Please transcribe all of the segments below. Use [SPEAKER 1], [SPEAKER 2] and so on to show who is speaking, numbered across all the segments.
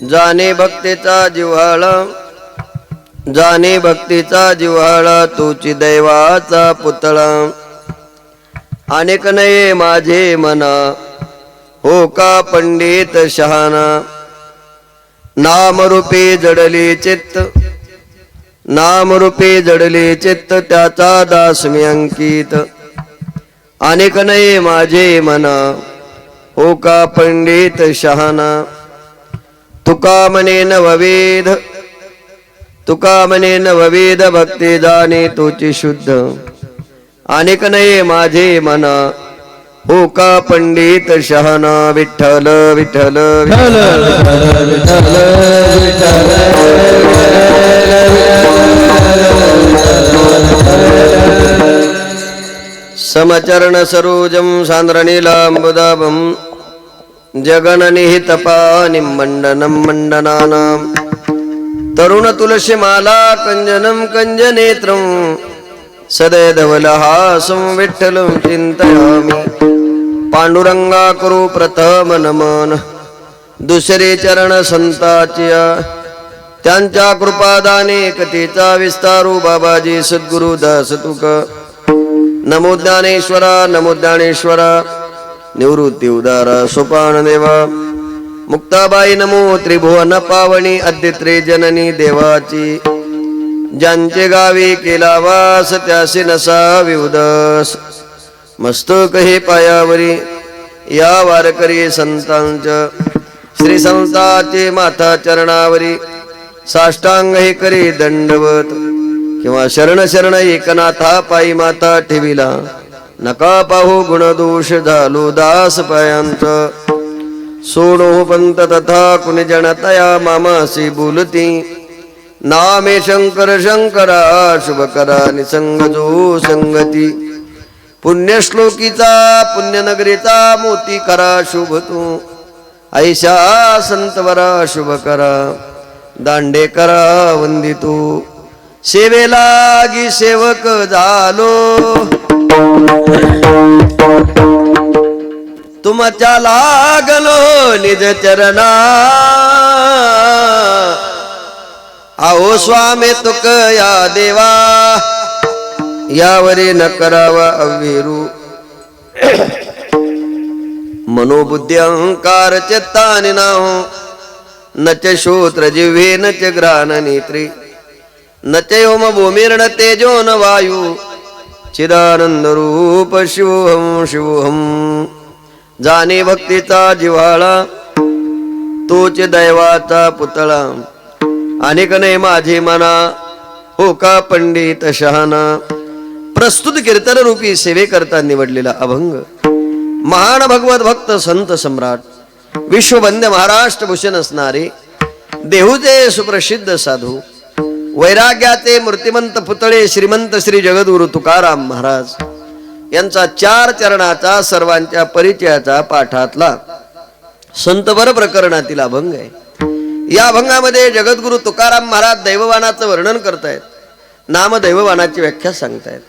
[SPEAKER 1] जाणे भक्तीचा जिव्हाळा, जाणे भक्तीचा जिव्हाळा, तूची दैवाचा पुतळा. अनेक नये माझे मना, हो का पंडित शहाणा. नामरूपी जडले चित्त, नामरूपी जडले चित्त, त्याचा दास मी अंकित. अनेक नये माझे मना, हो का पंडित शहाणा. तुका म्हणे नववेद, तुका म्हणे नववेद, भक्ती जाणे तुची शुद्ध. अनेक नये माझे मना, हो का पंडित शहाणा. विठ्ठल विठ्ठल विठ्ठल समचरण सरोजम सांद्रनीलांबुदाभं जगननिहितपानिं मंडनं मंडनानां. तरुण तुलसी माला कंजनं कंजनेत्रं, सदैधवलहासं विठ्ठलं चिंतयामि. पांडुरंगा करू प्रथम नमन, दुसरे चरण संताचिया. त्यांच्या कृपादाने कथेचा विस्तारू, बाबाजी सद्गुरु दास तुक. नमो ज्ञानेश्वरा, नमो ज्ञानेश्वरा, निवृत्ती उदारा सोपान देवा. मुक्ताबाई नमो त्रिभुवन पावनी, अद्यत्रे जननी देवाची. ज्यांचे गावी केला वास, त्यासी नसावी उदास. मस्तक हे पायावरी, या वारकरी संतांच्या. श्री संताचे माथा चरणावरी, साष्टांग हे करी दंडवत. किंवा शरण शरण एकनाथा पायी माता ठेविला. नका पाहू गुणदोष झालो दास पायांचा. सोडो पंत तथा कुणी जनतया मामासी बोलती. नामे शंकर शंकरा, शुभ करा निसंग जो संगती. पुण्यश्लोकीचा पुण्यनगरीचा मोती करा शुभ तू. ऐशा संतवरा शुभ करा, दांडे करा वंदितू. सेवेलागी सेवक झालो, तुमच्या लागलो निज चरणा. आओ स्वामी तुक या देवा, यावरी न करावा अविरू. मनोबुद्धी अहंकार चित्तानि नाहो, न च श्रोत्र जिह्वे न च घ्राण नेत्री. न च व्योम भूमिर्न तेजो न वायु, चिदानंद रूप शिवोहम शिवोहम. जाणे भक्तीचा जिव्हाळा, तोच दैवाचा पुतळा. अनेक नाही माझे मना, हो का पंडित शहाणा. प्रस्तुत कीर्तन रूपी सेवेकरता निवडलेला अभंग. महान भगवत भक्त संत सम्राट, विश्ववंद्य महाराष्ट्र भूषण असणारे देहूचे सुप्रसिद्ध साधू, वैराग्याचे मूर्तिमंत पुतळे श्रीमंत श्री जगद्गुरु तुकाराम महाराज यांचा 4 चरणाचा सर्वांच्या परिचयाचा पाठातला संतवर प्रकरणातील अभंग आहे. या अभंगामध्ये जगद्गुरु तुकाराम महाराज दैववानाचं वर्णन करतायत, नाम दैववानाची व्याख्या सांगतायत.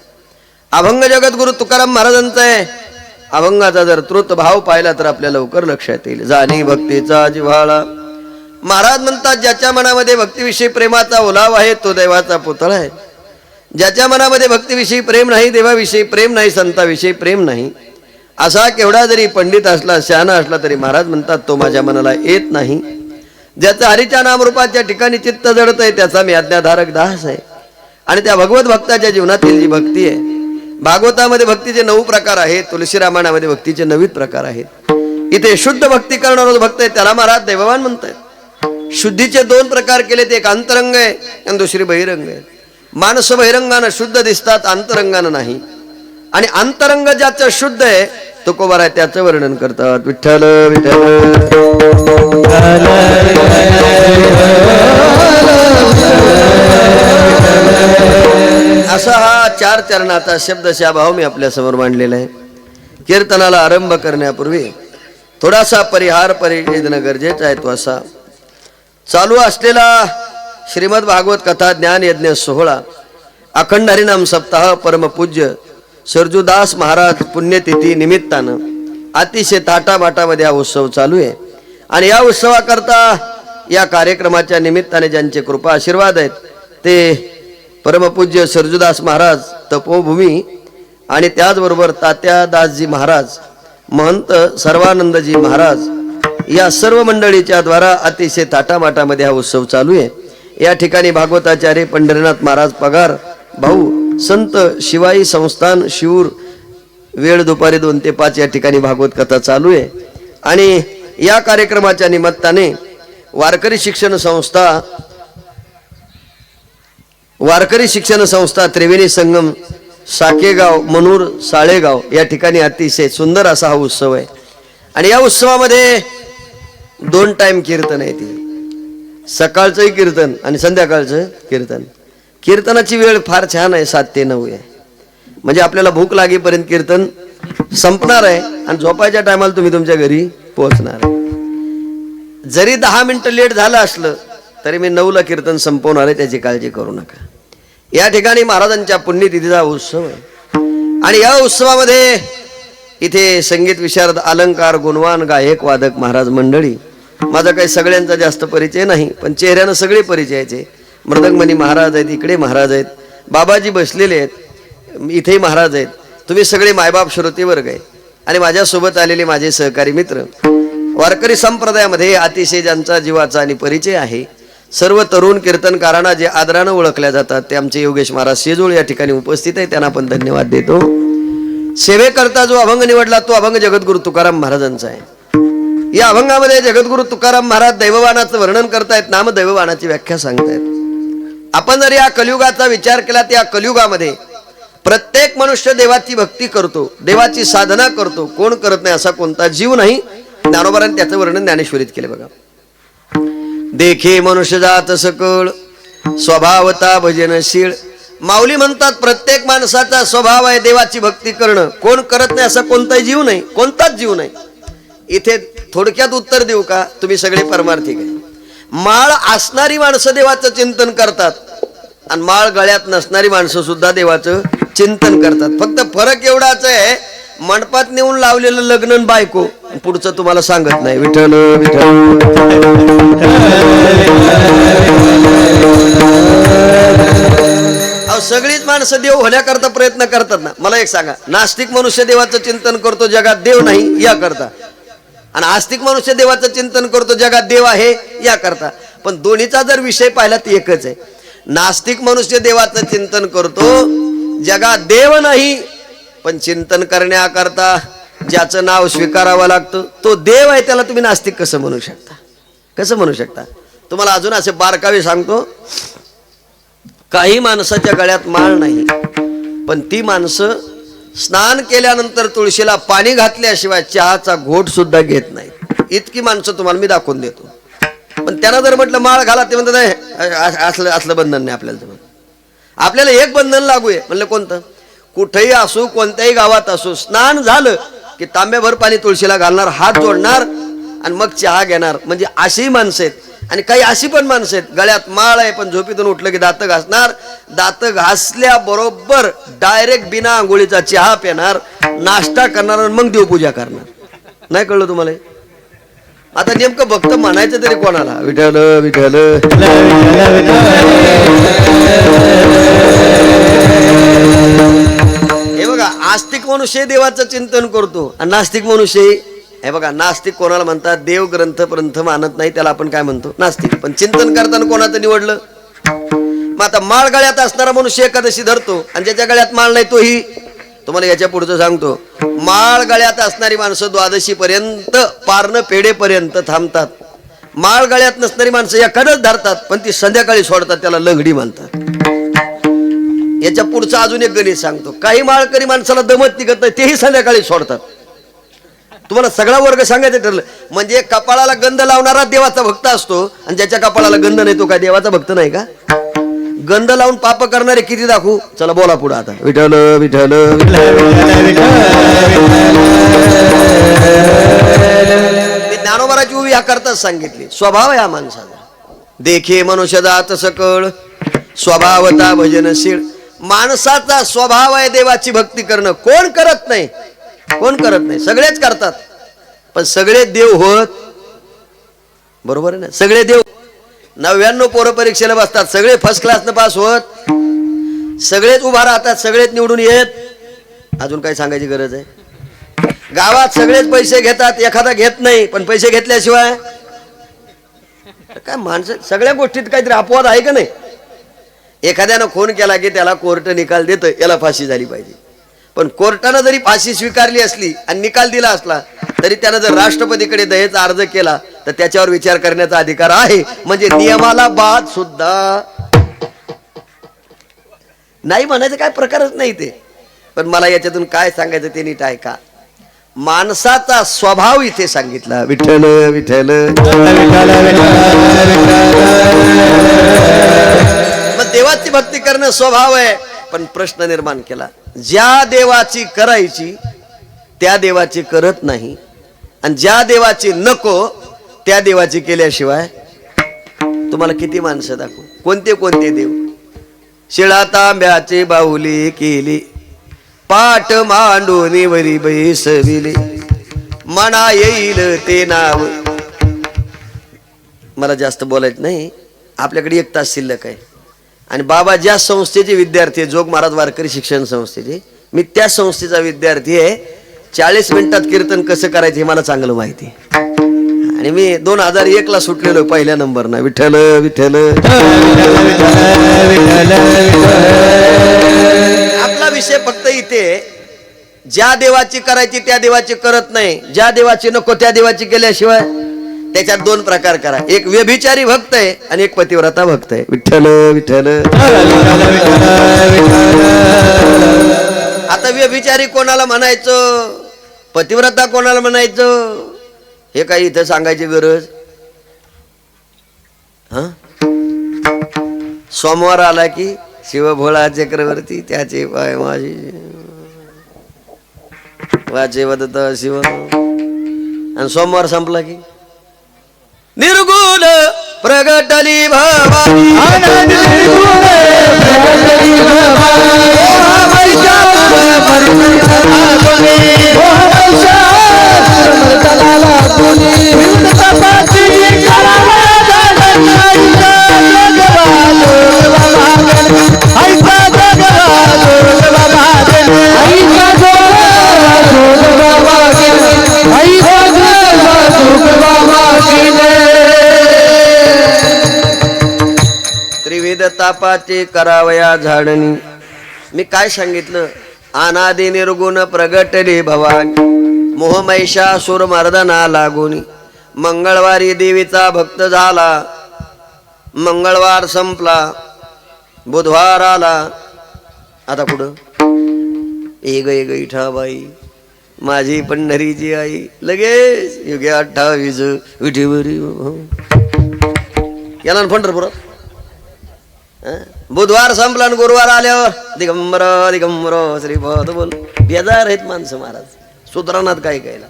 [SPEAKER 1] अभंग जगद्गुरु तुकाराम महाराजांचा आहे. अभंगाचा जर तृत भाव पाहिला तर आपल्याला लवकर लक्षात येईल. जाणे भक्तीचा जिव्हाळा. महाराज म्हणतात, ज्याच्या मनामध्ये भक्तीविषयी प्रेमाचा ओलाव आहे तो दैवाचा पुतळा आहे. ज्याच्या मनामध्ये भक्तीविषयी प्रेम नाही, देवाविषयी प्रेम नाही, संताविषयी प्रेम नाही, असा केवढा जरी पंडित असला, शहाणा असला, तरी महाराज म्हणतात तो माझ्या मनाला येत नाही. ज्याचा हरीच्या नामरूपाच्या ठिकाणी चित्त जडत आहे त्याचा मी आज्ञाधारक दास आहे. आणि त्या भगवत भक्ताच्या जीवनातील जी भक्ती आहे, भागवतामध्ये भक्तीचे 9 प्रकार आहेत, तुलसी रामायणामध्ये भक्तीचे 9 प्रकार आहेत. इथे शुद्ध भक्ती करणारा भक्त आहे त्याला महाराज दैववान म्हणतात. शुद्धीचे 2 प्रकार केलेत, एक अंतरंग आहे आणि दुसरी बहिरंग आहे. माणस बहिरंगानं शुद्ध दिसतात, अंतरंगानं नाही. आणि अंतरंग ज्याचं शुद्ध आहे तो कोबर आहे, त्याचं वर्णन करतात. विठ्ठल विठ्ठल असा हा 4 चरणाचा शब्दशः भाव मी आपल्या समोर मांडलेला आहे. कीर्तनाला आरंभ करण्यापूर्वी थोडासा परिहार परिच्छेदन गरजेचा आहे. तो असा, चालू असलेला श्रीमद भागवत कथा ज्ञान यज्ञ सोहळा अखंड हरिनाम सप्ताह परमपूज्य सरजूदास महाराज पुण्यतिथी निमित्तानं अतिशय थाटामाटामध्ये हा उत्सव चालू आहे. आणि या उत्सवाकरता या कार्यक्रमाच्या निमित्ताने ज्यांचे कृपा आशीर्वाद आहेत ते परमपूज्य सरजूदास महाराज तपोभूमी आणि त्याचबरोबर तात्या दासजी महाराज, महंत सर्वानंदजी महाराज या सर्व मंडळीच्या द्वारा अतिशय थाटामाटामध्ये हा उत्सव चालू आहे। या ठिकाणी भागवताचार्य पंढरीनाथ महाराज पगार भाऊ संत शिवाई संस्थान शिऊर, वेळ दुपारी 2 ते 5 या ठिकाणी भागवत कथा चालू आहे। आणि या कार्यक्रमाच्या निमित्ताने वारकरी शिक्षण संस्था त्रिवेणी संगम साकेगाव मनूर साळेगाव या ठिकाणी अतिशय सुंदर असा हा उत्सव आहे। आणि या उत्सवामध्ये 2 टाइम कीर्तन आहे, ती सकाळचंही कीर्तन आणि संध्याकाळचं कीर्तन। कीर्तनाची वेळ फार छान आहे, 7 ते 9 आहे, म्हणजे आपल्याला भूक लागेपर्यंत कीर्तन संपणार आहे आणि झोपायच्या टायमाला तुम्ही तुमच्या घरी पोहोचणार आहे। जरी 10 मिनिटं लेट झालं असलं तरी मी 9ला कीर्तन संपवणार आहे, त्याची काळजी करू नका। या ठिकाणी महाराजांच्या पुण्यतिथीचा उत्सव आहे आणि या उत्सवामध्ये इथे संगीत विशारद, अलंकार, गुणवान, गायक, वादक महाराज मंडळी। माझा काही सगळ्यांचा जास्त परिचय नाही, पण चेहऱ्यानं सगळे परिचयाचे। मृदंगमणी महाराज आहेत, इकडे महाराज आहेत, बाबाजी बसलेले आहेत, इथेही महाराज आहेत। तुम्ही सगळे मायबाप श्रोते वर्ग आहे आणि माझ्यासोबत आलेले माझे सहकारी मित्र, वारकरी संप्रदायामध्ये अतिशय ज्यांचा जीवाचा आणि परिचय आहे, सर्व तरुण कीर्तनकारांना जे आदरानं ओळखल्या जातात ते आमचे योगेश महाराज शेजोळ या ठिकाणी उपस्थित आहे, त्यांना पण धन्यवाद देतो। सेवेकरता जो अभंग निवडला तो अभंग जगद्गुरु तुकाराम महाराजांचा आहे। या अभंगामध्ये जगद्गुरु तुकाराम महाराज दैववानाचं वर्णन करतायत, नामदैववानाची व्याख्या सांगतायत। आपण जर या कलियुगाचा विचार केला तर या कलियुगामध्ये प्रत्येक मनुष्य देवाची भक्ती करतो, देवाची साधना करतो, कोण करत नाही असा कोणता जीव नाही। ज्ञानोबारांनी त्याचं वर्णन ज्ञानेश्वरीत केले बघा। देखे मनुष्य जात सकळ स्वभावता भजनशील। माऊली म्हणतात प्रत्येक माणसाचा स्वभाव आहे देवाची भक्ती करणं, कोण करत नाही असा कोणताही जीव नाही, कोणताच जीव नाही। इथे थोडक्यात उत्तर देऊ का, तुम्ही सगळे परमार्थिक आहे। माळ असणारी माणसं देवाचं चिंतन करतात आणि माळ गळ्यात नसणारी माणसं सुद्धा देवाचं चिंतन करतात। फक्त फरक एवढाच आहे, मंडपात नेऊन लावलेलं लग्न आणि बायको, पुढचं तुम्हाला सांगत नाही। विठ्ठल विठ्ठल सगळीच माणसं देव होण्याकरता प्रयत्न करतात ना। मला एक सांगा, नास्तिक मनुष्य देवाचं चिंतन करतो, जगात देव नाही या करता, आणि आस्तिक मनुष्य देवाचं चिंतन करतो, जगात देव आहे या करता। पण दोन्हीचा जर विषय पाहिला तर एकच आहे। नास्तिक मनुष्य देवाचं चिंतन करतो, जगात देव नाही, पण चिंतन करण्याकरता ज्याचं नाव स्वीकारावं लागतं तो देव आहे, त्याला तुम्ही नास्तिक कसं म्हणू शकता? कसं म्हणू शकता? तुम्हाला अजून असे बारकावे सांगतो। काही माणसाच्या गळ्यात माळ नाही, पण ती माणसं स्नान केल्यानंतर तुळशीला पाणी घातल्याशिवाय चहाचा घोट सुद्धा घेत नाही। इतकी माणसं तुम्हाला मी दाखवून देतो। पण त्यांना जर म्हटलं माळ घाला, ते म्हणतात नाही, असलं बंधन नाही आपल्याला। आपल्याला एक बंधन लागू आहे, म्हणलं कोणतं? कुठेही असू, कोणत्याही गावात असू, स्नान झालं की तांब्याभर पाणी तुळशीला घालणार, हात जोडणार आणि मग चहा घेणार। म्हणजे अशी माणसं आहेत। आणि काही अशी पण माणसं आहेत, गळ्यात माळ आहे पण झोपेतून उठलं की दात घासणार, दात घासल्याबरोबर डायरेक्ट बिना आंघोळीचा चहा पिणार, नाश्ता करणार आणि मग देवपूजा करणार। नाही कळलं तुम्हाला? आता नेमकं भक्त म्हणायचं तरी कोणाला? विठ्ठल विठ्ठल। हे बघा, आस्तिक मनुष्य देवाचं चिंतन करतो आणि नास्तिक मनुष्य, हे बघा, नास्तिक कोणाला म्हणतात? देव ग्रंथ पंथ मानत नाही त्याला आपण काय म्हणतो? नास्तिक। पण चिंतन करताना कोणाचं निवडलं? मग आता माळ गळ्यात असणारा मनुष्य एकादशी धरतो आणि ज्याच्या गळ्यात माळ नाही तोही। तुम्हाला याच्या पुढचं सांगतो, माळ गळ्यात असणारी माणसं द्वादशी पर्यंत पारणं पेढेपर्यंत थांबतात। माळ गळ्यात नसणारी माणसं एखादच धरतात पण ती संध्याकाळी सोडतात, त्याला लंगडी म्हणतात। याच्या पुढचं अजून एक गणित सांगतो, काही माळकरी माणसाला दमत निघत नाही, तेही संध्याकाळी सोडतात। तुम्हाला सगळा वर्ग सांगायचं ठरलं म्हणजे कपाळाला गंध लावणारा देवाचा भक्त असतो आणि ज्याच्या कपाळाला गंध नाही तो काय देवाचा भक्त नाही का? गंध लावून पाप करणारे किती दाखवू? चला बोला पुढे आता। विठ्ठल विठ्ठल। ज्ञानोबाराची उभी या करताच सांगितली, स्वभाव या माणसाचा। देखे मनुष्य जात सकळ स्वभावता भजनशील। माणसाचा स्वभाव आहे देवाची भक्ती करणं। कोण करत नाही? कोण करत नाही? सगळेच करतात, पण सगळे देव होत? बरोबर आहे ना? सगळे देव 99 पोरं परीक्षेला बसतात, सगळे फर्स्ट क्लासनं पास होत, सगळेच उभा राहतात, सगळेच निवडून येत. अजून काही सांगायची गरज आहे? गावात सगळेच पैसे घेतात, एखादा घेत नाही, पण पैसे घेतल्याशिवाय काय माणसं सगळ्या गोष्टीत काहीतरी अपवाद आहे का नाही? एखाद्यानं खून केला की त्याला कोर्ट निकाल देतं, याला फाशी झाली पाहिजे. पण कोर्टानं जरी फाशी स्वीकारली असली आणि निकाल दिला असला तरी त्यानं जर राष्ट्रपतीकडे दयेचा अर्ज केला तर त्याच्यावर विचार करण्याचा अधिकार आहे. म्हणजे नियमाला बाद सुद्धा नाही म्हणायचं काय प्रकारच नाही ते. पण मला याच्यातून काय सांगायचं ते नीट ऐका. माणसाचा स्वभाव इथे सांगितला. विठ्ठल विठ्ठल. मग देवाची भक्ती करणं स्वभाव आहे, पण प्रश्न निर्माण केला, ज्या देवाची करायची त्या देवाची करत नाही, आणि ज्या देवाची नको त्या देवाची केल्याशिवाय. तुम्हाला किती माणसं दाखवू, कोणते कोणते देव. शिळा तांब्याची बाहुली केली, पाठ मांडून वरी बैसविले, मना येईल ते नाव. मला जास्त बोलायचं नाही, आपल्याकडे 1 तास शिल्लक आहे. आणि बाबा ज्या संस्थेचे विद्यार्थी आहे, जोग महाराज वारकरी शिक्षण संस्थेचे, मी त्या संस्थेचा विद्यार्थी आहे. 40 मिनिटात कीर्तन कसं करायचं हे मला चांगलं माहिती आहे. आणि मी 2001 ला सुटलेलो पहिल्या नंबरनं. विठ्ठल विठ्ठल. आपला विषय फक्त इथे, ज्या देवाची करायची त्या देवाची करत नाही, ज्या देवाची नको त्या देवाची केल्याशिवाय. त्याच्यात 2 प्रकार करा, एक व्यभिचारी भक्त आहे आणि एक पतिव्रता भक्त आहे. विठ्ठल विठ्ठल. आता व्यभिचारी कोणाला म्हणायचं, पतिव्रता कोणाला म्हणायचं, हे काही इथं सांगायची गरज. सोमवार आला की शिवभोळा चक्रवर्ती त्याचे पाय माझे वाचे वदत शिव, आणि सोमवार संपला की निर्गुण प्रगटली भवानी. त्रिविध तापाचे करावया झाडणी. मी काय सांगितलं, अनादि निर्गुण प्रगटले भवानी, मोहमैषासुर मर्दना लागुनी. मंगळवारी देवीचा भक्त झाला, मंगळवार संपला, बुधवार आला. आता कुठं एक इठाबाई माझी पंढरीची आई, लगेच युगे 28 विठीवरी याला पंढरपुरात. बुधवार संपला आणि गुरुवार आल्यावर दिगंबर दिगंबर श्रीपद बोल. बेजार आहेत माणसं महाराज, सुधारणात काय कायला.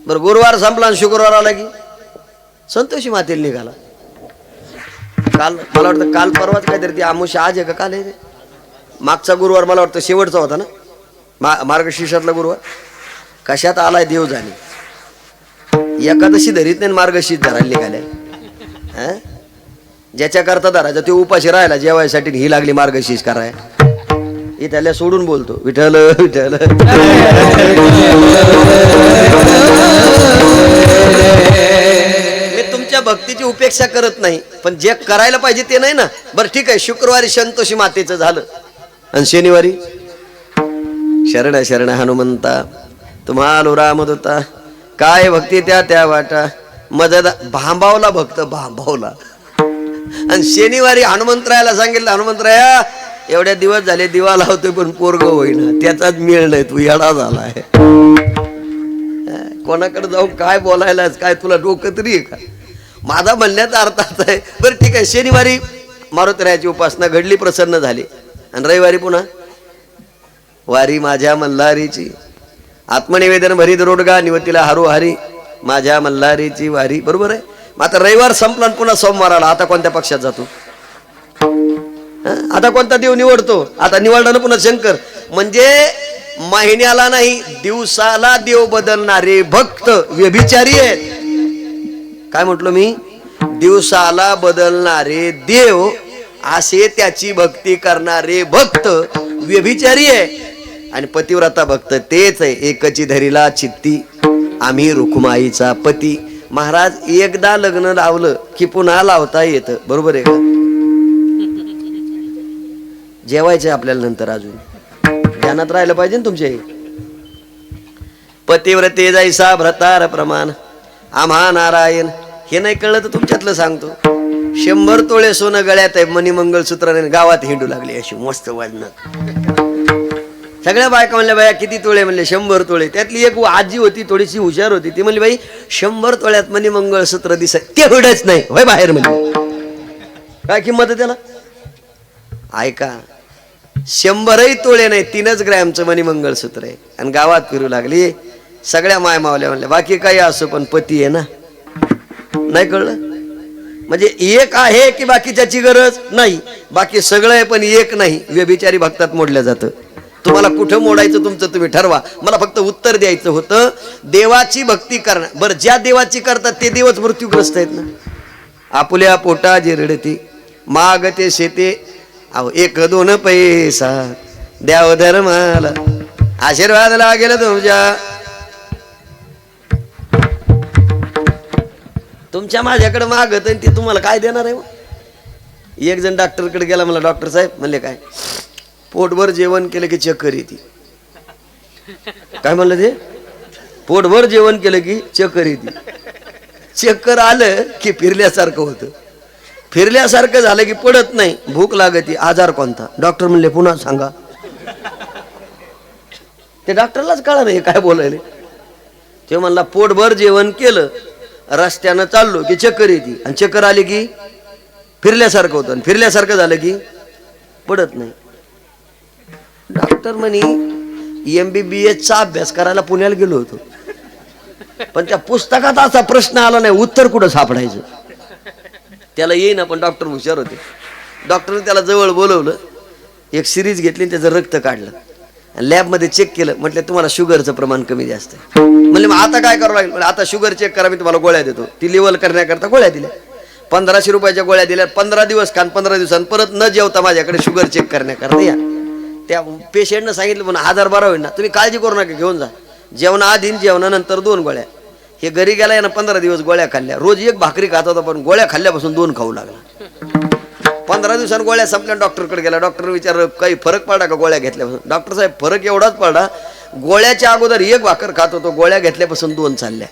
[SPEAKER 1] बरं गुरुवार संपला आणि शुक्रवार आला की संतोषी मातेला निघाला. काल मला वाटतं काल परवाच काहीतरी ती आमुषा, आज आहे का काल आहे? मागचा गुरुवार मला वाटतं शेवटचा होता ना, मार्गशीर्षातला गुरुवार. कशात आलाय देव जाणे. एकादशी धरीत नाही, मार्गशीर्ष धरायला निघालाय. ज्याच्या करता धरायचा ते उपाशी राहिला जेवायसाठी, ही लागली मार्गशीर्ष कराय. हे त्याला सोडून बोलतो विठ्ठल विठ्ठल. मी तुमच्या भक्तीची उपेक्षा करत नाही, पण जे करायला पाहिजे ते नाही ना. बरं ठीक आहे, शुक्रवारी संतोषी मातेचं झालं आणि शनिवारी शरण शरण हनुमंता तुम्हाला रामदूता. काय भक्ती त्या वाटा मदत. भांबावला भक्त भांबावला. आणि शनिवारी हनुमंतरायाला सांगितलं, हनुमंतराया एवढ्या दिवस झाले दिवा लावतोय पण पोरग होईना, त्याचाच मेळ नाही, तू येडा झालाय. कोणाकडे जाऊ काय बोलायलाच, काय तुला डोकं तरी आहे का? माझा म्हणण्याचा अर्थ असा आहे. बरं ठीक आहे, शनिवारी मारुतीरायाची उपासना घडली, प्रसन्न झाली. आणि रविवारी पुन्हा वारी माझ्या मल्हारीची, आत्मनिवेदन भरी दरोडगा निवतीला हारोहारी माझ्या मल्हारीची वारी. बरोबर आहे. मग आता रविवार संपला पुन्हा सोमवार आला, आता कोणत्या पक्षात जातो? आता कोणता देव निवडतो? आता निवडला ना पुन्हा शंकर. म्हणजे महिन्याला नाही दिवसाला देव बदलणारे भक्त व्यभिचारी आहेत. काय म्हटलो मी? दिवसाला बदलणारे देव असे त्याची भक्ती करणारे भक्त व्यभिचारी आहे आणि पतिव्रता भक्त तेच आहे. एकची धरीला चित्ती आम्ही रुक्माईचा पती. महाराज एकदा लग्न लावलं की पुन्हा लावता येतं, बरोबर आहे का? जेवायचं आपल्याला नंतर, अजून ध्यानात राहिलं पाहिजे ना तुमचे. पतिव्रते जैसा भ्रतार प्रमाण आम्हा नारायण. हे नाही कळलं तर तुमच्यातलं सांगतो. 100 तोळे सोनं गळ्यात आहे, मणी मंगळसूत्राने गावात हिंडू लागली अशी मस्त वाजणार. सगळ्या बायका म्हणल्या बाया किती तोळे? म्हणले 100 तोळे. त्यातली एक आजी होती, थोडीशी हुशार होती, ती म्हणली बाई 100 तोळ्यात मणी मंगळसूत्र दिसत ते हुडच नाही होय बाहेर. म्हणजे काय किंमत आहे त्याला? ऐका, 100 तोळे नाही, 3 ग्रॅमचं मणी मंगळसूत्र आहे आणि गावात फिरू लागली. सगळ्या माय मावल्या म्हणल्या बाकी काही असो पण पती आहे ना. नाही कळलं? म्हणजे एक आहे की बाकीच्याची गरज नाही, बाकी सगळं आहे पण एक नाही. व्यभिचारी भक्तात मोडलं जातं. तुम्हाला कुठं मोडायचं तुमचं तुम्ही ठरवा. मला फक्त उत्तर द्यायचं होतं. देवाची भक्ती करणं. बरं, ज्या देवाची करतात ते देवच मृत्यूग्रस्त आहेत ना. आपुल्या पोटा जे रडती मागते शेते अहो 1-2 पैसा द्याव धर्माला. आशीर्वाद लागेल तुमच्या माझ्याकडे मागत आणि ते तुम्हाला काय देणार आहे? एक जण डॉक्टरकडे गेला. मला डॉक्टर साहेब म्हणले काय? पोटभर जेवण केलं की चक्कर येते. काय म्हणलं ते? पोटभर जेवण केलं की चक्कर येते. चक्कर आलं की फिरल्यासारखं होतं, फिरल्यासारखं झालं की पडत नाही, भूक लागते. आजार कोणता? डॉक्टर म्हणले पुन्हा सांगा. ते डॉक्टरलाच कळलं नाही काय बोलायले. ते म्हणला पोटभर जेवण केलं, रस्त्यानं चाललो की चक्कर येते आणि चक्कर आली की फिरल्यासारखं होतं आणि फिरल्यासारखं झालं की पडत नाही. डॉक्टर म्हणे MBBS चा अभ्यास करायला पुण्याला गेलो होतो, पण त्या पुस्तकात असा प्रश्न आला नाही, उत्तर कुठं सापडायचं त्याला येईना. पण डॉक्टर हुशार होते. डॉक्टरने त्याला जवळ बोलवलं, एक सिरीज घेतली, त्याचं रक्त काढलं, लॅबमध्ये चेक केलं. म्हटलं तुम्हाला शुगरचं प्रमाण कमी जास्त आहे. म्हणले मग आता काय करावं लागेल? आता शुगर चेक करा, मी तुम्हाला गोळ्या देतो. ती लेवल करण्याकरता गोळ्या दिल्या. 1500 रुपयाच्या गोळ्या दिल्या. 15 दिवस खान, 15 दिवसांनी परत न जेवता माझ्याकडे शुगर चेक करण्याकरता या. त्या पेशंटनं सांगितलं पण 1000 बरा होईल ना, तुम्ही काळजी करू नका, घेऊन जा. जेवणाआधी जेवणानंतर 2 गोळ्या. हे घरी गेला यानं 15 दिवस गोळ्या खाल्ल्या. रोज 1 भाकरी खात होता, पण गोळ्या खाल्ल्यापासून 2 खाऊ लागला. 15 दिवसांनी गोळ्या संपल्या, डॉक्टरकडे गेला. डॉक्टरने विचारलं काही फरक पडला का गोळ्या घेतल्यापासून? डॉक्टर साहेब फरक एवढाच पडला, गोळ्याच्या अगोदर 1 भाकर खात होतो, गोळ्या घेतल्यापासून 2 चालल्या.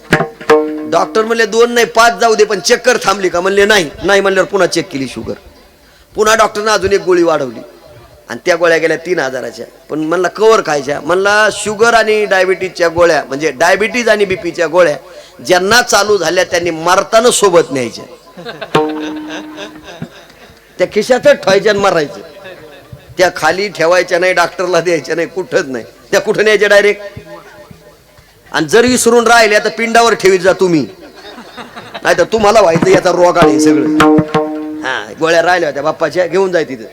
[SPEAKER 1] डॉक्टर म्हणले 2 नाही 5 जाऊ दे, पण चक्कर थांबली का? म्हणले नाही. नाही म्हणल्यावर पुन्हा चेक केली शुगर. पुन्हा डॉक्टरने अजून 1 गोळी वाढवली आणि त्या गोळ्या गेल्या 3000च्या. पण म्हणला कवर खायच्या. म्हणला शुगर आणि डायबिटीजच्या गोळ्या, म्हणजे डायबिटीज आणि बीपीच्या गोळ्या ज्यांना चालू झाल्या त्यांनी मारताना सोबत न्यायच्या. त्या खिशातच ठेवायच्या आणि मारायचं. त्या खाली ठेवायच्या नाही, डॉक्टरला द्यायच्या नाही, कुठंच नाही. त्या कुठं न्यायच्या डायरेक्ट. आणि जर विसरून राहिल्या तर पिंडावर ठेवीत जा तुम्ही, नाही तर तुम्हाला व्हायचं याचा रोग आहे सगळं. हा, गोळ्या राहिल्या होत्या बाप्पाच्या, घेऊन जाय तिथं.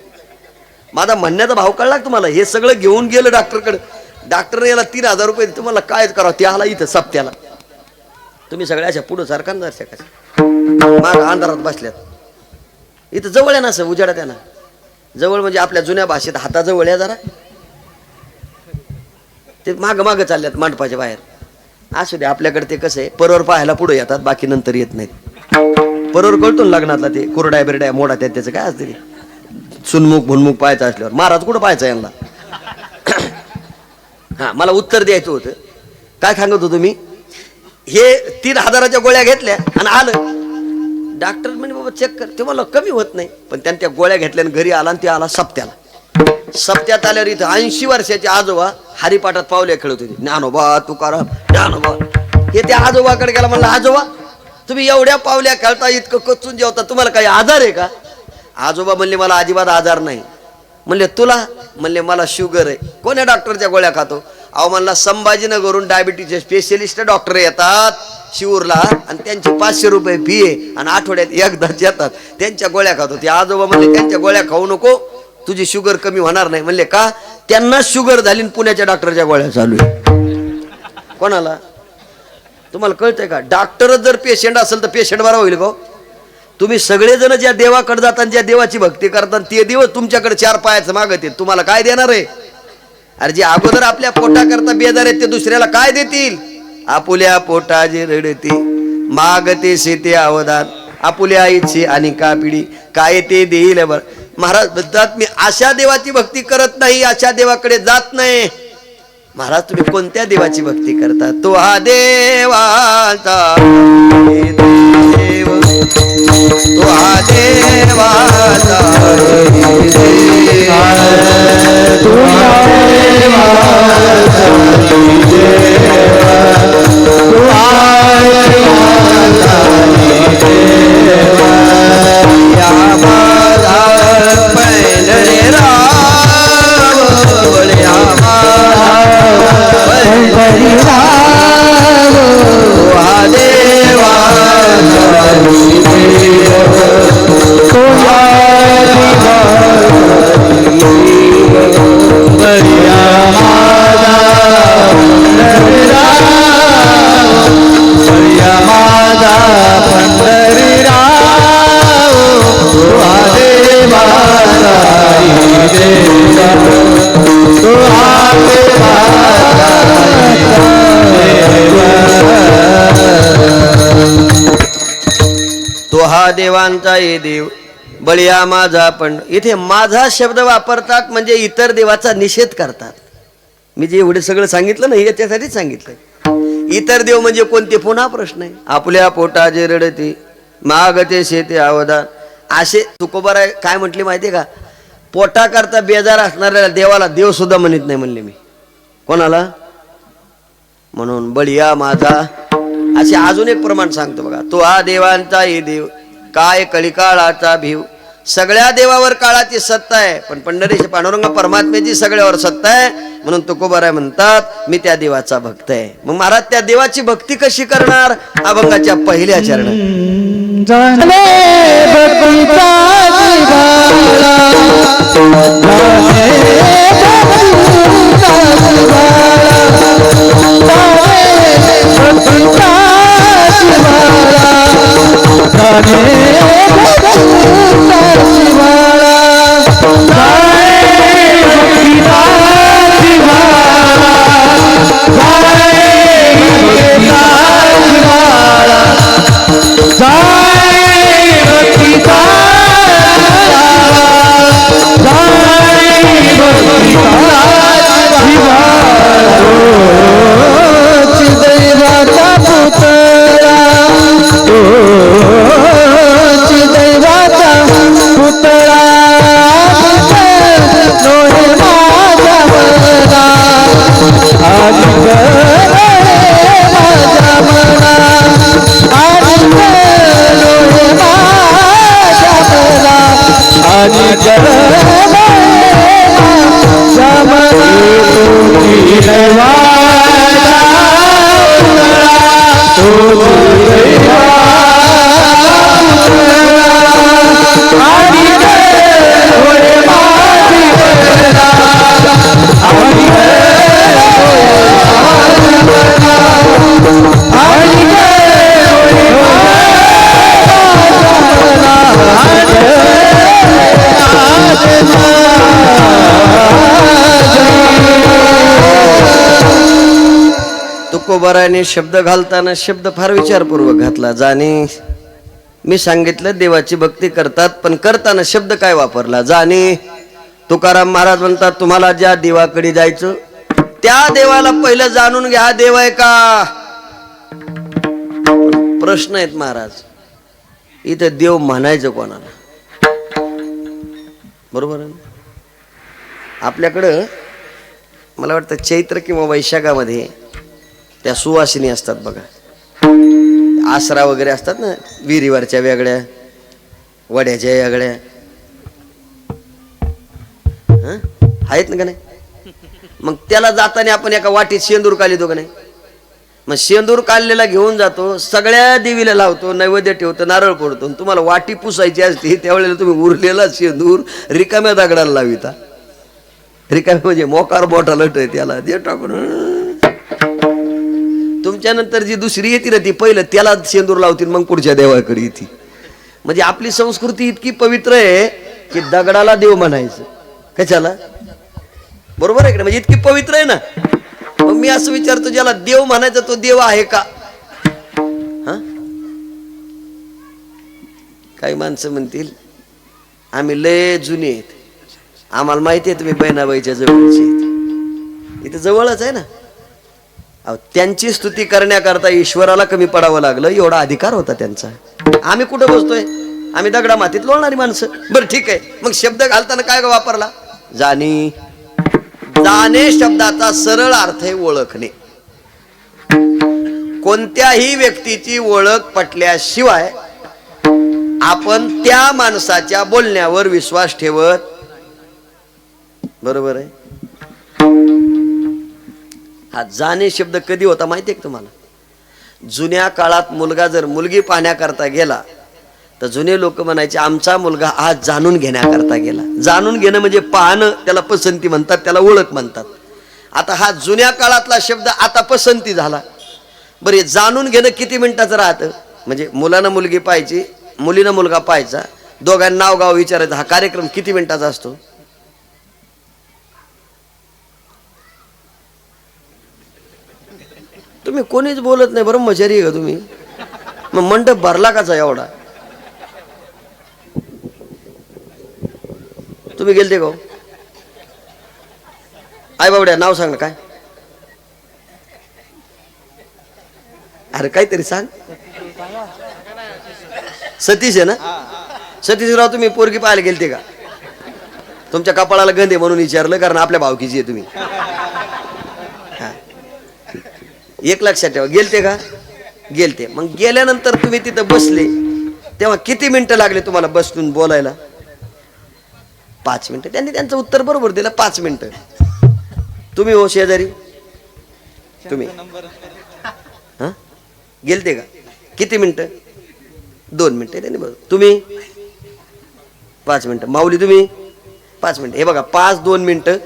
[SPEAKER 1] माझा म्हणण्याचा भाव कळला तुम्हाला? हे सगळं घेऊन गेलं डॉक्टरकडे. डॉक्टरने याला 3000 रुपये. तुम्हाला काय करावं? ते आला इथं सप्त्याला. तुम्ही सगळ्याच्या पुढं सारखा माग अंधारात बसल्यात. इथं जवळ आहे ना, असं उजाडात आहे ना. जवळ म्हणजे आपल्या जुन्या भाषेत हाताजवळ आहे जरा. ते माग माग चालल्यात मांडपाच्या बाहेर. असू दे, आपल्याकडे ते कसं आहे, परवर पाहायला पुढे येतात, बाकी नंतर येत नाहीत. परवर कळतो ना लग्नातला, ते कुरड्या बिरड्या मोडा त्यात त्याचं काय असते, सुनमुख भुनमुख पाहायचं असल्यावर. महाराज कुठं पाहायचं यांना? हा, मला उत्तर द्यायचं होतं. काय सांगत होतो मी? हे 3000च्या गोळ्या घेतल्या आणि आलं. डॉक्टर म्हणे बाबा चेक कर. ते मला कमी होत नाही, पण त्यांनी त्या गोळ्या घेतल्या आणि घरी आला आणि ते आला सप्त्याला. सप्त्यात आल्यावर इथं 80 वर्षाचे आजोबा हरिपाठात पावले खेळत होते. ज्ञानोबा तुकाराम ज्ञानोबा. हे त्या आजोबाकडे गेला. म्हणलं आजोबा तुम्ही एवढ्या पावल्या खेळता, इतकं कचून जेवता, तुम्हाला काही आजार आहे का? आजोबा म्हणले मला अजिबात आजार नाही. म्हणले तुला? म्हणले मला शुगर आहे. कोण्या डॉक्टरच्या गोळ्या खातो? अहो म्हणला संभाजीनगरहून डायबिटीजचे स्पेशलिस्ट डॉक्टर येतात शिवूरला आणि त्यांची 500 रुपये फी आहे आणि आठवड्यात एकदाच येतात, त्यांच्या गोळ्या खातो. ते आजोबा म्हणले त्यांच्या गोळ्या खाऊ नको, तुझी शुगर कमी होणार नाही. म्हणले का? त्यांना शुगर झाली पुण्याच्या डॉक्टरच्या गोळ्या चालू आहे. कोणाला? तुम्हाला कळतंय का? डॉक्टरच जर पेशंट असेल तर पेशंट बरा होईल का? तुम्ही सगळेजण ज्या देवाकडे जातात ज्या देवाची भक्ती करतात ते देव तुमच्याकडे 4 पायाचं मागत आहेत, तुम्हाला काय देणार आहे? अरे जे अगोदर आपल्या पोटाकरता बेजार आहेत ते दुसऱ्याला काय देतील? आपुल्या पोटाचे रडते मागते शेते अवधान, आपुल्या आईची आणि कापिडी काय ते देईल. महाराज म्हणतात मी अशा देवाची भक्ती करत नाही, अशा देवाकडे जात नाही. महाराज तुम्ही कोणत्या देवाची भक्ती करता? तो हा देवाचा देव, तो हा देवाचा देवांचा ये देव बळिया माझा. पण इथे माझा शब्द वापरतात म्हणजे इतर देवाचा निषेध करतात. मी जे एवढे सगळं सांगितलं ना याच्यासाठीच सांगितलंय. इतर देव म्हणजे कोणते पुन्हा प्रश्न आहे. आपल्या पोटाचे रडते मागते शेते अवधान असे तुकोबाराय काय म्हटले माहितीये का? पोटा करता बेजार असणाऱ्या देवाला देव सुद्धा म्हणत नाही म्हणले मी. कोणाला? म्हणून बळिया माझा असे अजून एक प्रमाण सांगतो बघा. तो हा देवांचा हे देव काय कलिकाळाचा भीव. सगळ्या देवावर काळाची सत्ता आहे पण पंढरीचे पांडुरंग परमात्म्याची सगळ्यावर सत्ता आहे. म्हणून तुकोबाराय म्हणतात मी त्या देवाचा भक्त आहे. मग महाराज त्या देवाची भक्ती कशी करणार? अभंगाच्या पहिल्या चरणात तुकोबारायने शब्द घालताना शब्द फार विचारपूर्वक घातला. जाणे मी सांगितलं देवाची भक्ती करतात पण करताना शब्द काय वापरला? जाणे. तुकाराम महाराज म्हणतात तुम्हाला ज्या देवाकडे जायचं त्या देवाला पहिलं जाणून घ्या. हा देव आहे का? प्रश्न आहेत महाराज. इथं देव म्हणायचं कोणाला? बरोबर आहे. आपल्याकडं मला वाटतं चैत्र किंवा वैशाखामध्ये त्या सुवासिनी असतात बघा. आसरा वगैरे असतात ना विहिरीवरच्या वेगळ्या वड्याच्या वेगळ्या आहेत ना का नाही? मग त्याला जाताना आपण एका वाटीत शेंदूर काढतो का नाही? मग शेंदूर काढलेला घेऊन जातो सगळ्या देवीला लावतो नैवेद्य ठेवतो नारळ फोडतो. तुम्हाला वाटी पुसायची असते त्यावेळेला तुम्ही उरलेला शेंदूर रिकाम्या दगडाला लाविता. रिकाम्या म्हणजे मोकार मोठा लट आहे त्याला ते टाकून. तुमच्या नंतर जी दुसरी येते ना ती पहिलं त्याला शेंदूर लावतील मग पुढच्या देवाकडे येते. म्हणजे आपली संस्कृती इतकी पवित्र आहे की दगडाला देव म्हणायचं. कशाला? बरोबर आहे का? म्हणजे इतकी पवित्र आहे ना. मग मी असं विचारतो, ज्याला देव म्हणायचा तो देव आहे का? हा, काही माणसं म्हणतील आम्ही लय जुने आहेत, आम्हाला माहिती आहे तुम्ही बहिणाबाईच्या जवळचे आहेत. इथं जवळच आहे ना. अहो, त्यांची स्तुती करण्याकरता ईश्वराला कमी पडावं लागलं, एवढा अधिकार होता त्यांचा. आम्ही कुठं बसतोय? आम्ही दगडा मातीत लोळणारी माणसं. बरं ठीक आहे, मग शब्द घालताना काय वापरला? जाणी. जाणे शब्दाचा सरळ अर्थ आहे ओळखणे. कोणत्याही व्यक्तीची ओळख पटल्याशिवाय आपण त्या माणसाच्या बोलण्यावर विश्वास ठेवत. बरोबर आहे. हा जाणे शब्द कधी होता माहिती आहे का तुम्हाला? जुन्या काळात मुलगा जर मुलगी पाहण्याकरता गेला तर जुने लोक म्हणायचे आमचा मुलगा आज जाणून घेण्याकरता गेला. जाणून घेणं म्हणजे पाहणं, त्याला पसंती म्हणतात, त्याला ओळख म्हणतात. आता हा जुन्या काळातला शब्द आता पसंती झाला. बरे, जाणून घेणं किती मिनिटाचं राहतं? म्हणजे मुलानं मुलगी पाहायची, मुलीनं मुलगा पाहायचा, दोघांना नाव गाव विचारायचं, हा कार्यक्रम किती मिनिटाचा असतो? तुम्ही कोणीच बोलत नाही. ब्रह्मचारी आहे का तुम्ही? मग मंडप भरला काचा एवढा? तुम्ही गेलते का? आई बाबड्या नाव सांग ना. काय? अरे काहीतरी सांग. सतीश आहे ना? सतीशराव, तुम्ही पोरगी पाहायला गेलते का? तुमच्या कपाळाला गंधे म्हणून विचारलं, कारण आपल्या भावकीची आहे तुम्ही. एक लक्षात ठेवा. गेलते का? गेलते. मग गेल्यानंतर तुम्ही तिथं बसले तेव्हा किती मिनिटं लागले तुम्हाला बसून बोलायला? 5 मिनिटं. त्यांनी त्यांचं उत्तर बरोबर दिलं, 5 मिनिटं. तुम्ही हो शेजारी, तुम्ही हा गेलते का? किती मिनिटं? 2 मिनिटं. त्यांनी बरोबर. तुम्ही 5 मिनिटं. माऊली तुम्ही 5 मिनिटं. हे बघा, 5-2 मिनिटं.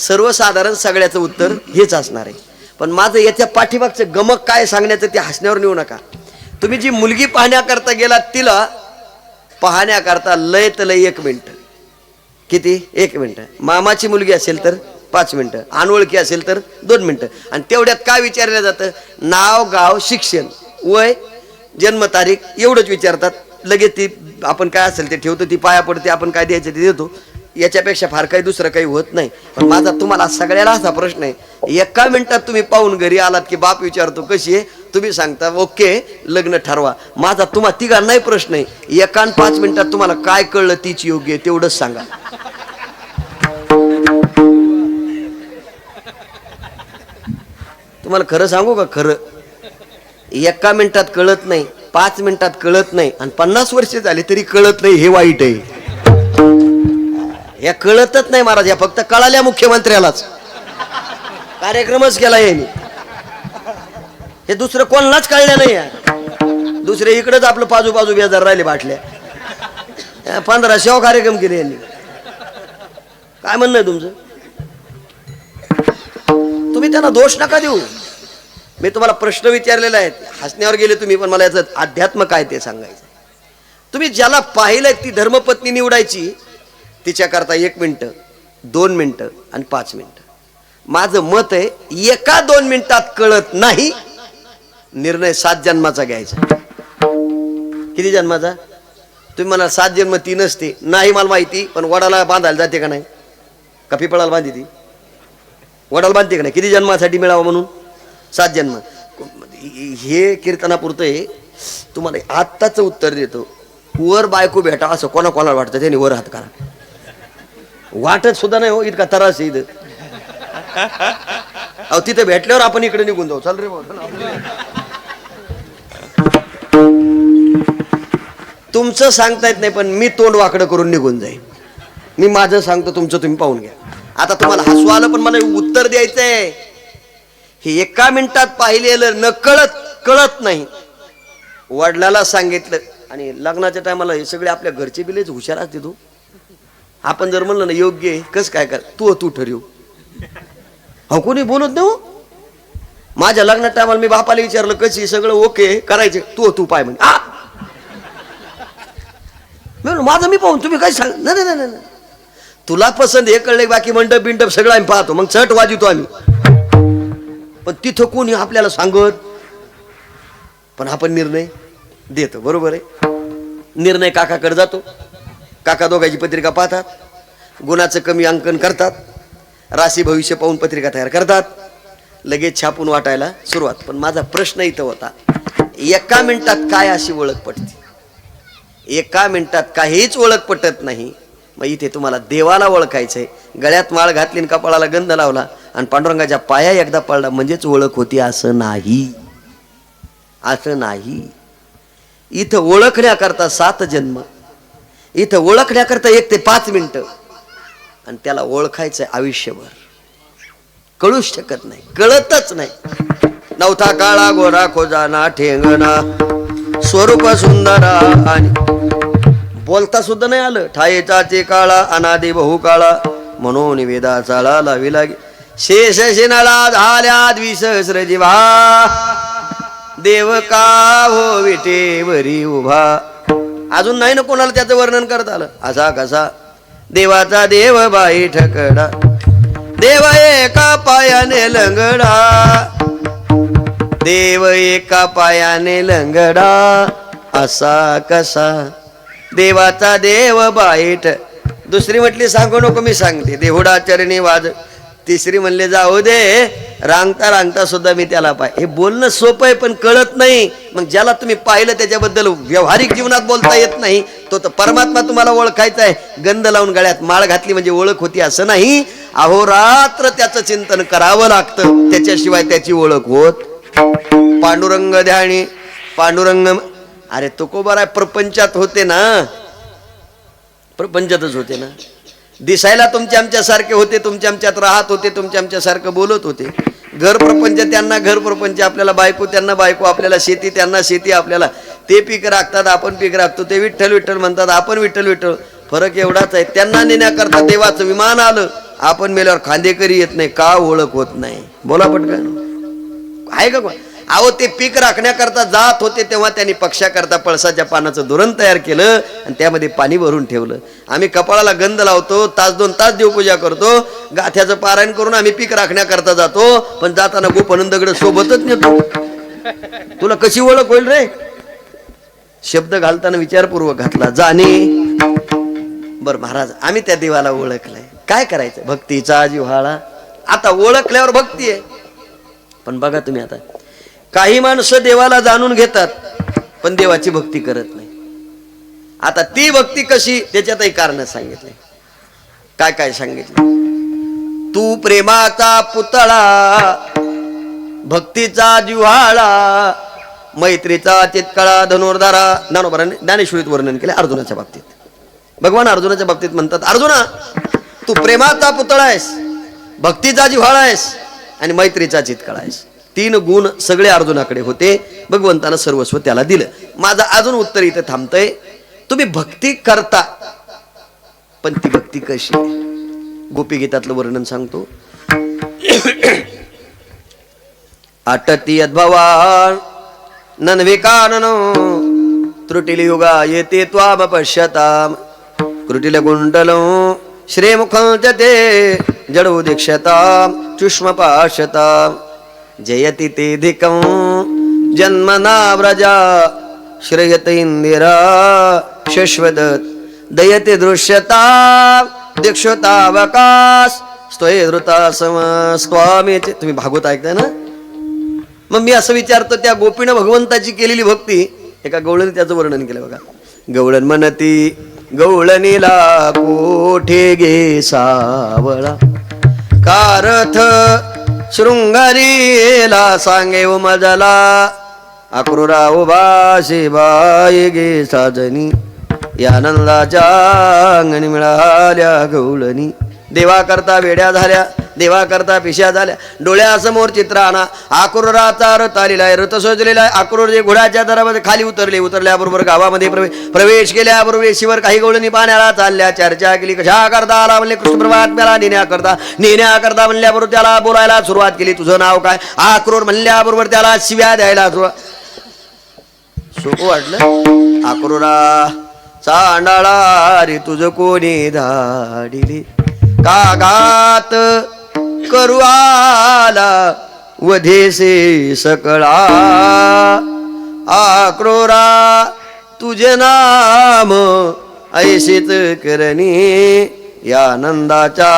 [SPEAKER 1] सर्वसाधारण सगळ्याचं उत्तर हेच असणार आहे. पण माझं याच्या पाठीमागचं गमक काय सांगण्याचं ते हसण्यावर नेऊ नका. तुम्ही जी मुलगी पाहण्याकरता गेला तिला पाहण्याकरता लय तर लय 1 मिनिट. किती? 1 मिनिट. मामाची मुलगी असेल तर 5 मिनिटं, अनोळखी असेल तर 2 मिनिटं. आणि तेवढ्यात काय विचारलं जातं? नाव, गाव, शिक्षण, वय, जन्मतारीख एवढंच विचारतात. लगेच ती आपण काय असेल ते ठेवतो, ती पाया पडते, आपण काय द्यायचं ते देतो. याच्यापेक्षा फार काही दुसरं काही होत नाही. पण माझा तुम्हाला सगळ्याला असा प्रश्न आहे, 1 मिनिटात तुम्ही पाहून घरी आलात की बाप विचारतो कशी आहे, तुम्ही सांगता ओके लग्न ठरवा. माझा तुम्हा तिघांनाही प्रश्न आहे, 1 आणि 5 मिनिटात तुम्हाला काय कळलं तीच योग्य आहे तेवढंच सांगा. तुम्हाला खरं सांगू का? खरं 1 मिनिटात कळत नाही, 5 मिनिटात कळत नाही, आणि 50 वर्ष झाली तरी कळत नाही, हे वाईट आहे. या कळतच नाही महाराज. या फक्त कळाल्या मुख्यमंत्र्यालाच. कार्यक्रमच केला यांनी, हे दुसरं कोणालाच कळलं नाही. दुसरे इकडेच आपलं बाजू बेजार राहिले बाटल्या. 1500 कार्यक्रम केले यांनी. काय म्हणणं आहे तुमचं? तुम्ही त्यांना दोष नका देऊ. मी तुम्हाला प्रश्न विचारलेला आहे, हसण्यावर गेले तुम्ही, पण मला याचं अध्यात्म काय ते सांगायचं. तुम्ही ज्याला पाहिलंय ती धर्मपत्नी निवडायची, तिच्याकरता 1 मिनिट, 2 मिनिटं आणि 5 मिनिटं. माझं मत आहे 1-2 मिनिटात कळत नाही, निर्णय 7 जन्माचा घ्यायचा. किती जन्माचा? तुम्ही म्हणा 7 जन्म 3 असते. नाही मला माहिती, पण वडाला बांधायला जाते का नाही? का पिपळाला बांधते ती? वडाला बांधते का नाही? किती जन्मासाठी मिळावं म्हणून? 7 जन्म. हे कीर्तनापुरतं आहे. तुम्हाला आत्ताच उत्तर देतो. वर बायको भेटा असं कोणाला वाटतं त्याने वर हात करा. वाटत सुद्धा नाही हो, इतका त्रास आहे इथं. अहो तिथे भेटल्यावर आपण इकडे निघून जाऊ. चल रे तुमचं सांगता येत नाही, पण मी तोंड वाकडं करून निघून जाईन. मी माझं सांगतो, तुमचं तुम्ही पाहून घ्या. आता तुम्हाला हसू आलं, पण मला उत्तर द्यायचंय. हे 1 मिनिटात पाहिलेलं न कळत नाही. वडिलाला सांगितलं, आणि लग्नाच्या टायमाला हे सगळे आपल्या घरचे बिलेच हुशार असते. तू आपण जर म्हणलं ना योग्य आहे, कसं काय कर, तू ठरव. हो कोणी बोलत नाही हो. माझ्या लग्नाच्या टायमाला मी बापाला विचारलं कशी, सगळं ओके करायचे, तू पाय म्हणे. म्हणलं माझं मी पाहून तुम्ही काय सांग. नाही नाही नाही, तुला पसंत हे कळले, बाकी मंडप बिंडप सगळं आम्ही पाहतो, मग चट वाजवतो आम्ही. पण तिथं कोणी आपल्याला सांगत, पण आपण निर्णय देतो. बरोबर आहे. निर्णय काकाकडे जातो. काका दोघांची पत्रिका पाहतात, गुणाचं कमी अंकन करतात, राशी भविष्य पाहून पत्रिका तयार करतात, लगेच छापून वाटायला सुरुवात. पण माझा प्रश्न इथं होता, एका मिनिटात काय अशी ओळख पटते? एका मिनिटात काहीच ओळख पटत नाही. मग इथे तुम्हाला देवाला ओळखायचंय. गळ्यात माळ घातली आणि कपाळाला गंध लावला आणि पांडुरंगाच्या पाया एकदा पडला म्हणजेच ओळख होती असं नाही. असं नाही. इथं ओळखण्याकरता 7 जन्म, इथं ओळखण्याकरता 1 ते 5 मिनिटं, आणि त्याला ओळखायचंय आयुष्यभर. कळूच शकत नाही, कळतच नाही. नवथा काळा गोरा खोजाना ठेंगणा स्वरूप सुंदरा, आणि बोलता सुद्धा नाही आलं. ठायेचा चे काळा अनादि बहु काळा म्हणून वेदा चाळा लावी लागे. शेष शिनाळा झाल्या द्विसहस्र जीवा देव का हो विटेवरी उभा. अजून नाही ना कोणाला त्याचं वर्णन करता आलं. असा कसा देवाचा देव बाई ठकडा, देव एका पायाने लंगडा, देव एका पायाने लंगडा, असा कसा देवाचा देव बाईट. दुसरी म्हटली सांगू नको मी सांगते, देहुडा चरणी वाज. तिसरी म्हणले जाऊ दे, रांगता रांगता सुद्धा मी त्याला पाय. हे बोलणं सोपं आहे पण कळत नाही. मग ज्याला तुम्ही पाहिलं त्याच्याबद्दल व्यावहारिक जीवनात बोलता येत नाही, तो तर परमात्मा तुम्हाला ओळखायचा आहे. गंध लावून गळ्यात माळ घातली म्हणजे ओळख होती असं नाही. अहोरात्र त्याचं चिंतन करावं लागतं, त्याच्याशिवाय त्याची ओळख होत. पांडुरंग ध्यानी पांडुरंग. अरे तुकोबाराय प्रपंचात होते ना, प्रपंचातच होते ना. दिसायला तुमच्या आमच्या सारखे होते, तुमच्या आमच्यात राहत होते, तुमच्या आमच्या सारखं बोलत होते. घर प्रपंच त्यांना घर प्रपंच, आपल्याला बायको त्यांना बायको, आपल्याला शेती त्यांना शेती, आपल्याला ते पीक राखतात आपण पीक राखतो, ते विठ्ठल विठ्ठल म्हणतात आपण विठ्ठल विठ्ठल. फरक एवढाच आहे, त्यांना नेण्याकरता देवाचं विमान आलं, आपण मेल्यावर खांदेकरी येत नाही. का ओळख होत नाही? बोला पटकन. आहे का? अहो ते पीक राखण्याकरता जात होते तेव्हा त्यांनी पक्षाकरता पळसाच्या पानाचं धोरण तयार केलं आणि त्यामध्ये पाणी भरून ठेवलं. आम्ही कपाळाला गंध लावतो, 1-2 तास देवपूजा करतो, गाथ्याचं पारायण करून आम्ही पीक राखण्याकरता जातो, पण जाताना गोपन दगड सोबतच नेतो. तुला कशी ओळख होईल रे? शब्द घालताना विचारपूर्वक घातला. जाणे बर महाराज आम्ही त्या देवाला ओळखलंय, काय करायचं? भक्तीचा जिव्हाळा. आता ओळखल्यावर भक्ती आहे. पण बघा तुम्ही, आता काही माणसं देवाला जाणून घेतात पण देवाची भक्ती करत नाही. आता ती भक्ती कशी, त्याच्यातही कारण सांगितले. काय काय सांगितलं? तू प्रेमाचा पुतळा, भक्तीचा जिव्हाळा, मैत्रीचा चितकळा, धनुर्धारा. ज्ञानोबाराने ज्ञानेश्वरीत वर्णन केले अर्जुनाच्या बाबतीत. भगवान अर्जुनाच्या बाबतीत म्हणतात, अर्जुना तू प्रेमाचा पुतळा आहेस, भक्तीचा जिव्हाळा आहेस आणि मैत्रीचा चितकळा आहेस. 3 गुण सगळे अर्जुनाकडे होते. भगवंतानं सर्वस्व त्याला दिलं. माझं अजून उत्तर इथे थांबतंय. तुम्ही भक्ती करता, पण ती भक्ती कशी? गोपी गीतातलं वर्णन सांगतो. आटती अद्भवान नन्विकानन त्रुटिल युगा येते त्वाम पश्यताम कृटिल कुंडलं श्रेमुखं जते जडो दीक्षताम चुष्म पाशताम जयति ते धिकं जन्मना व्रजा श्रेयत इंदिरा शश्वत दयते दृश्यता दीक्षतावकाश स्तोय धृता स्वामी. तुम्ही भागवत ऐकताय ना? मग मी असं विचारतो, त्या गोपीनं भगवंताची केलेली भक्ती, एका गवळणी त्याचं वर्णन केलं बघा. गवळण म्हणती गवळणीला कोठे गे सावळा, कारथ शृंगारीला सांगे मजला, अक्रूरा उभा शिबाई गे साजनी, या नंदाच्या अंगणी मिळाल्या गवळणी. देवा करता वेड्या झाल्या, देवा करता पिशा झाल्या, डोळ्यासमोर चित्र आणा. अक्रूराचा रथ आलेला आहे, रथ सजलेला आहे. अक्रूर जे घोड्याच्या दरामध्ये खाली उतरल्याबरोबर गावामध्ये प्रवेश केल्याबरोबर शिवर काही गवळणी पाण्याला चालल्या. चर्चा केली, कशा करता आला म्हणले, कृष्ण परमात्म्याला नेण्याकरता म्हणल्याबरोबर त्याला बोलायला सुरुवात केली. तुझं नाव काय? अक्रूर म्हणल्याबरोबर त्याला शिव्या द्यायला सुरुवात. सोपं वाटलं? अक्रूरा चांडाळा रे तुझ कोणी धाडिले, का घात करू आला वधेसे सकळा, आक्रोरा तुझे नाम ऐशीच करणी, या आनंदाच्या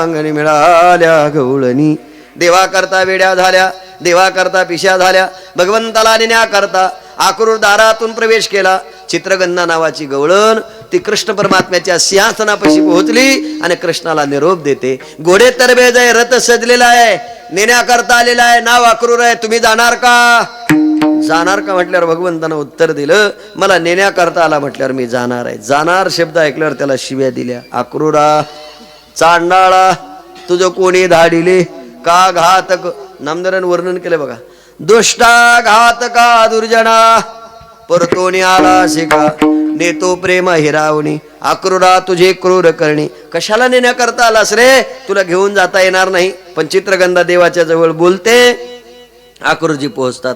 [SPEAKER 1] अंगणी मिळाल्या गवळणी. देवा करता वेड्या झाल्या, देवा करता पिशा झाल्या, भगवंताला नेण्याकरता आक्रूर दारातून प्रवेश केला. चित्रगंधा नावाची गवळण ती कृष्ण परमात्म्याच्या सिंहासनापाशी पोहोचली आणि कृष्णाला निरोप देते. घोडे तरबेज आहे, रथ सजलेला आहे, नेण्याकरता आलेला आहे, नाव आक्रूर आहे, तुम्ही जाणार का? जाणार का म्हटल्यावर भगवंतानं उत्तर दिलं, मला नेण्याकरता आला म्हटल्यावर मी जाणार आहे. जाणार शब्द ऐकल्यावर त्याला शिव्या दिल्या. आक्रूरा, चांडाळा, तुझं कोणी धाडिले, का घातक. नामदेवाने वर्णन केलं बघा. दुष्टा घातका दुर्जना, परतोनी आला शिका, नेतो प्रेम हिरावणी, आक्रूरा तुझे क्रूर करणी. कशाला नेण्याकरता आलास रे, तुला घेऊन जाता येणार नाही. पण चित्रगंधा देवाच्या जवळ बोलते. आक्रूरजी पोहोचतात.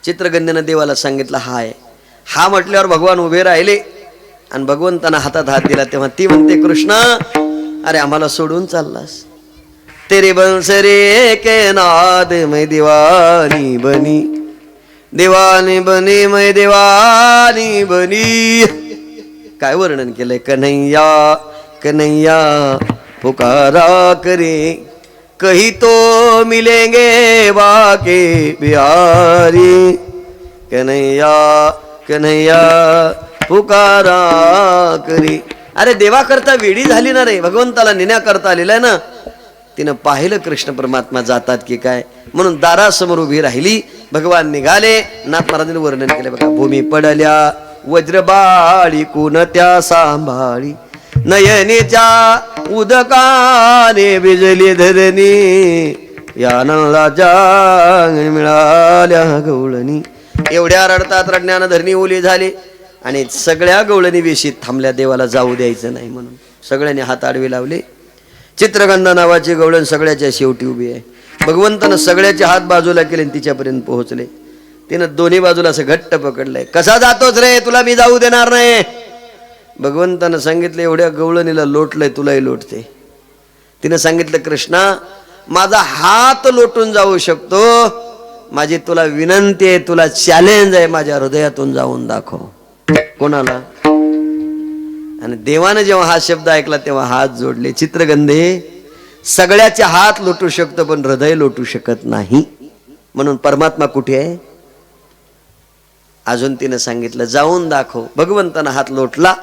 [SPEAKER 1] चित्रगंधेनं देवाला सांगितलं हाय. हा म्हटल्यावर भगवान उभे राहिले आणि भगवंतांना हातात हात दिला. तेव्हा ती म्हणते, कृष्ण अरे आम्हाला सोडून चाललास. तेरे बंसरे के नाद मै दीवानी बनी, दीवानी बनी मै दीवानी बनी. काय वर्णन केलंय. कन्हैया कन्हैया पुकारा करे, कहीं तो मिलेंगे बाके बिहारी, कन्हैया कन्हैया पुकारा करे. अरे देवा करता वेडी झाली ना रे, भगवंताला नेण्याकरता आलेला आहे ना. तिनं पाहिलं कृष्ण परमात्मा जातात की काय, म्हणून दारासमोर उभी राहिली. भगवान निघाले. नाथ महाराजांनी वर्णन केले बघा. भूमी पडल्या वज्रबाळी कुणत्या सांभाळी, नयनीच्या उदकाने बिजली धरणी, या नळाच्या मिळाल्या गवळणी. एवढ्या रडतात, रडण्यानं धरणी ओली झाली आणि सगळ्या गवळणी वेशीत थांबल्या. देवाला जाऊ द्यायचं नाही म्हणून सगळ्यांनी हात आडवे लावले. चित्रगंधा नावाची गवळण सगळ्याच्या शेवटी उभी आहे. भगवंतानं सगळ्याचे हात बाजूला केले आणि तिच्यापर्यंत पोहोचले. तिनं दोन्ही बाजूला असं घट्ट पकडलंय. कसा जातोच रे, तुला मी जाऊ देणार नाही. भगवंतानं सांगितलं, एवढ्या गवळणीला लोटलंय, तुलाही लोटते. तिनं सांगितलं, कृष्णा माझा हात लोटून जाऊ शकतो, माझी तुला विनंती आहे, तुला चॅलेंज आहे, माझ्या हृदयातून जाऊन दाखव. कोणाला? आणि देवानं जेव्हा हा शब्द ऐकला तेव्हा हात जोडले. चित्रगंधे सगळ्याचे हात लोटू शकतो पण हृदय लोटू शकत नाही. म्हणून परमात्मा कुठे आहे? अजून तिनं सांगितलं, जाऊन दाखव. भगवंतानं हात लोटला,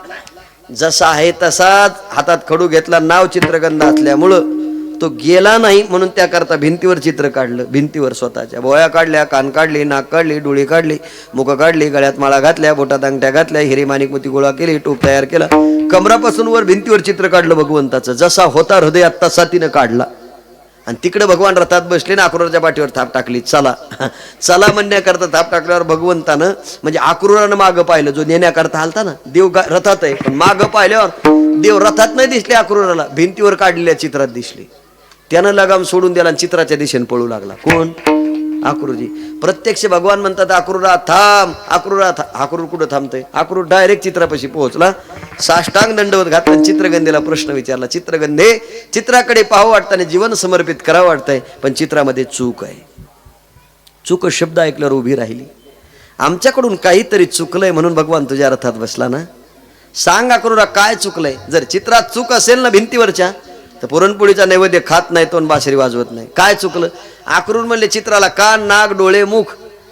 [SPEAKER 1] जसा आहे तसाच हातात खडू घेतला. नाव चित्रगंधा असल्यामुळं तो गेला नाही म्हणून त्याकरता भिंतीवर चित्र काढलं. भिंतीवर स्वतःच्या भोया काढल्या, कान काढली, नाक काढली, डोळे काढली, मुख काढली, गळ्यात माळा घातल्या, बोटात अंगठ्या घातल्या, हिरे माणिक मोती गोळा केली, टोप तयार केला. कमरापासून वर भिंतीवर चित्र काढलं भगवंताचं. जसा होता हृदयात तसा तिनं काढला. आणि तिकडे भगवान रथात बसले ना, आक्रूराच्या पाठीवर थाप टाकली. चला चला म्हणण्याकरता थाप टाकल्यावर भगवंतानं म्हणजे आक्रूरानं मागं पाहिलं. जो नेण्याकरता आलता ना, देव रथात आहे पण मागं पाहिल्यावर देव रथात नाही दिसले, आक्रूराला भिंतीवर काढलेल्या चित्रात दिसले. त्यानं लगाम सोडून दिला आणि चित्राच्या दिशेने पळू लागला. कोण? आक्रूरजी. प्रत्यक्ष भगवान म्हणतात, आक्रूरा थांब, आक्रूरा. आक्रूर कुठं थांबतंय? आक्रूर डायरेक्ट चित्रापाशी पोहोचला, साष्टांग दंडवत घातला, चित्रगंधेला प्रश्न विचारला. चित्रगंधे, चित्राकडे पाहावं वाटतं आणि जीवन समर्पित करावं वाटतंय, पण चित्रामध्ये चूक आहे. चूक शब्द ऐकल्यावर उभी राहिली. आमच्याकडून काहीतरी चुकलंय म्हणून भगवान तुझ्या रथात बसला ना. सांग आक्रूरा, काय चुकलंय? जर चित्रात चूक असेल ना भिंतीवरच्या, तर पुरणपोळीचा नैवेद्य खात नाही तो, बासरी वाजवत नाही. काय चुकलं? आक्रूर म्हणले, चित्राला कान, नाक, डोळे, मुख,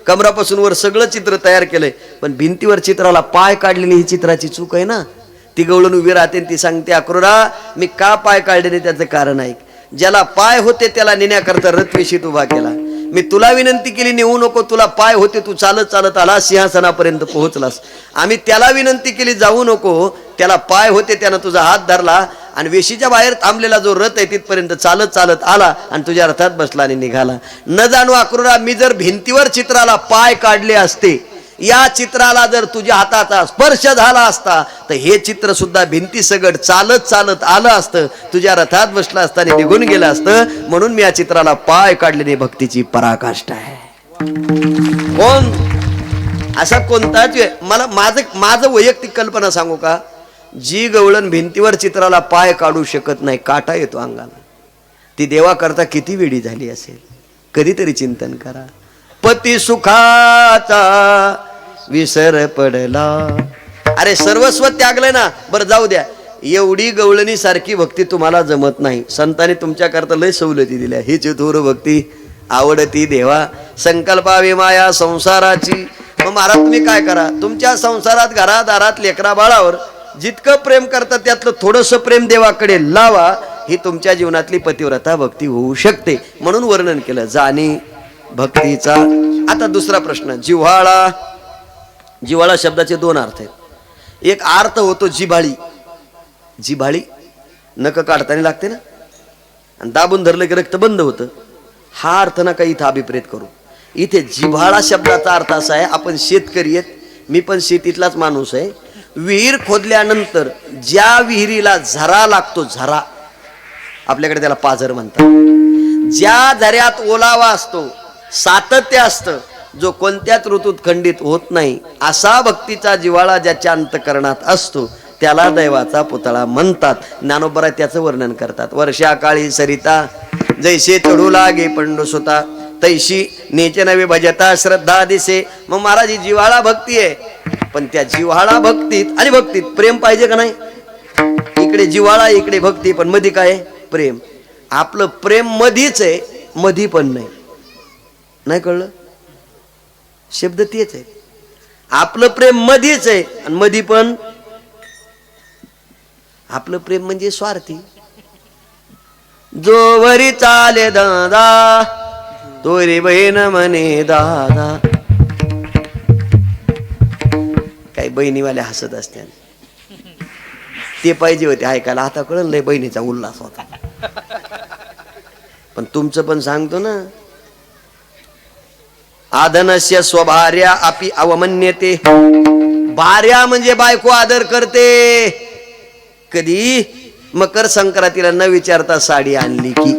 [SPEAKER 1] कमरापासून वर सगळं चित्र तयार केलंय, पण भिंतीवर चित्राला पाय काढलेली ही चित्राची चूक आहे ना. ती गवळण उभी राहते, ती सांगते, आक्रूरा मी का पाय काढले त्याचं कारण ऐक. ज्याला पाय होते त्याला नेण्याकरता रथवेशीत उभा केला. मी तुला विनंती केली नेऊ नको, तुला पाय होते, तू चालत चालत आला, सिंहासनापर्यंत पोहोचलास. आम्ही त्याला विनंती केली जाऊ नको, त्याला पाय होते, त्यानं तुझा हात धरला आणि वेशीच्या बाहेर थांबलेला जो रथ आहे तिथपर्यंत चालत चालत आला आणि तुझ्या रथात बसला आणि निघाला. न जाणू आक्रूरा, मी जर भिंतीवर चित्राला पाय काढले असते, या चित्राला जर तुझ्या हाताचा स्पर्श झाला असता, तर हे चित्र सुद्धा भिंती सगट चालत चालत आलं असतं, तुझ्या रथात बसला असताना निघून गेलं असतं. म्हणून मी या चित्राला पाय काढलेली भक्तीची पराकाष्ठा आहे. कोण? असा कोणताच मला माझं वैयक्तिक कल्पना सांगू का, जी गवळण भिंतीवर चित्राला पाय काढू शकत नाही, काटा येतो अंगाला, ती देवा करता किती वेडी झाली असेल. कधीतरी चिंतन करा. पती सुखाचा विसर पडला. अरे सर्वस्व त्यागलंय ना. बरं जाऊ द्या, एवढी गवळणी सारखी भक्ती तुम्हाला जमत नाही. संतांनी तुमच्या करता लय सवलती दिल्या. ही चतुर भक्ती आवडती देवा, संकल्पावी माया संसाराची. मग महाराज तुम्ही काय करा, तुमच्या संसारात घरादारात लेकरा बाळावर जितकं प्रेम करता त्यातलं थोडंसं प्रेम देवाकडे लावा. ही तुमच्या जीवनातली पतिव्रता भक्ती होऊ शकते. म्हणून वर्णन केलं जाणी भक्तीचा. आता दुसरा प्रश्न, जिव्हाळा. जिव्हाळा शब्दाचे दोन अर्थ आहेत. एक अर्थ होतो जिव्हाळी. जिव्हाळी नख काढताना लागते ना, आणि दाबून धरलं की रक्त बंद होतं. हा अर्थ नका इथं अभिप्रेत करू. इथे जिव्हाळा शब्दाचा अर्थ असा आहे, आपण शेतकरी आहेत, मी पण शेतीतलाच माणूस आहे. विहीर खोदल्यानंतर ज्या विहिरीला झरा लागतो, झरा आपल्याकडे त्याला पाझर म्हणतात, ज्या झऱ्यात ओलावा असतो, सातत्य असतं, जो कोणत्याच ऋतूत खंडित होत नाही, असा भक्तीचा जिव्हाळा ज्याच्या अंतकरणात असतो त्याला दैवाचा पुतळा म्हणतात. ज्ञानोबा त्याचं वर्णन करतात. वर्षा काळी सरिता जैसे चढू लागे पंडुसुता, तैशी नेचे नवे भजता श्रद्धा दिसे. मग महाराज ही जिव्हाळा भक्ती आहे. पण त्या जिव्हाळा भक्तीत आणि भक्तीत प्रेम पाहिजे का नाही. इकडे जिव्हाळा इकडे भक्ती, पण मधी काय प्रेम. आपलं प्रेम मधीच आहे, मधी पण नाही. नाही कळलं, शब्द तेच आहे. आपलं प्रेम मधीच आहे आणि मधी पण. आपलं प्रेम म्हणजे स्वार्थी. जोवरी चाले दादा तोरी बहीण म्हणे दादा. काही बहिणीवाल्या हसत असत्या, ते पाहिजे होते ऐकायला. आता कळलं लय बहिणीचा उल्हास होता. पण तुमचं पण सांगतो ना, आदनस्य स्वभार्या अपि अवमन्यते. भार्या म्हणजे बायको आदर करते. कधी मकर संक्रांतीला न विचारता साडी आणली की,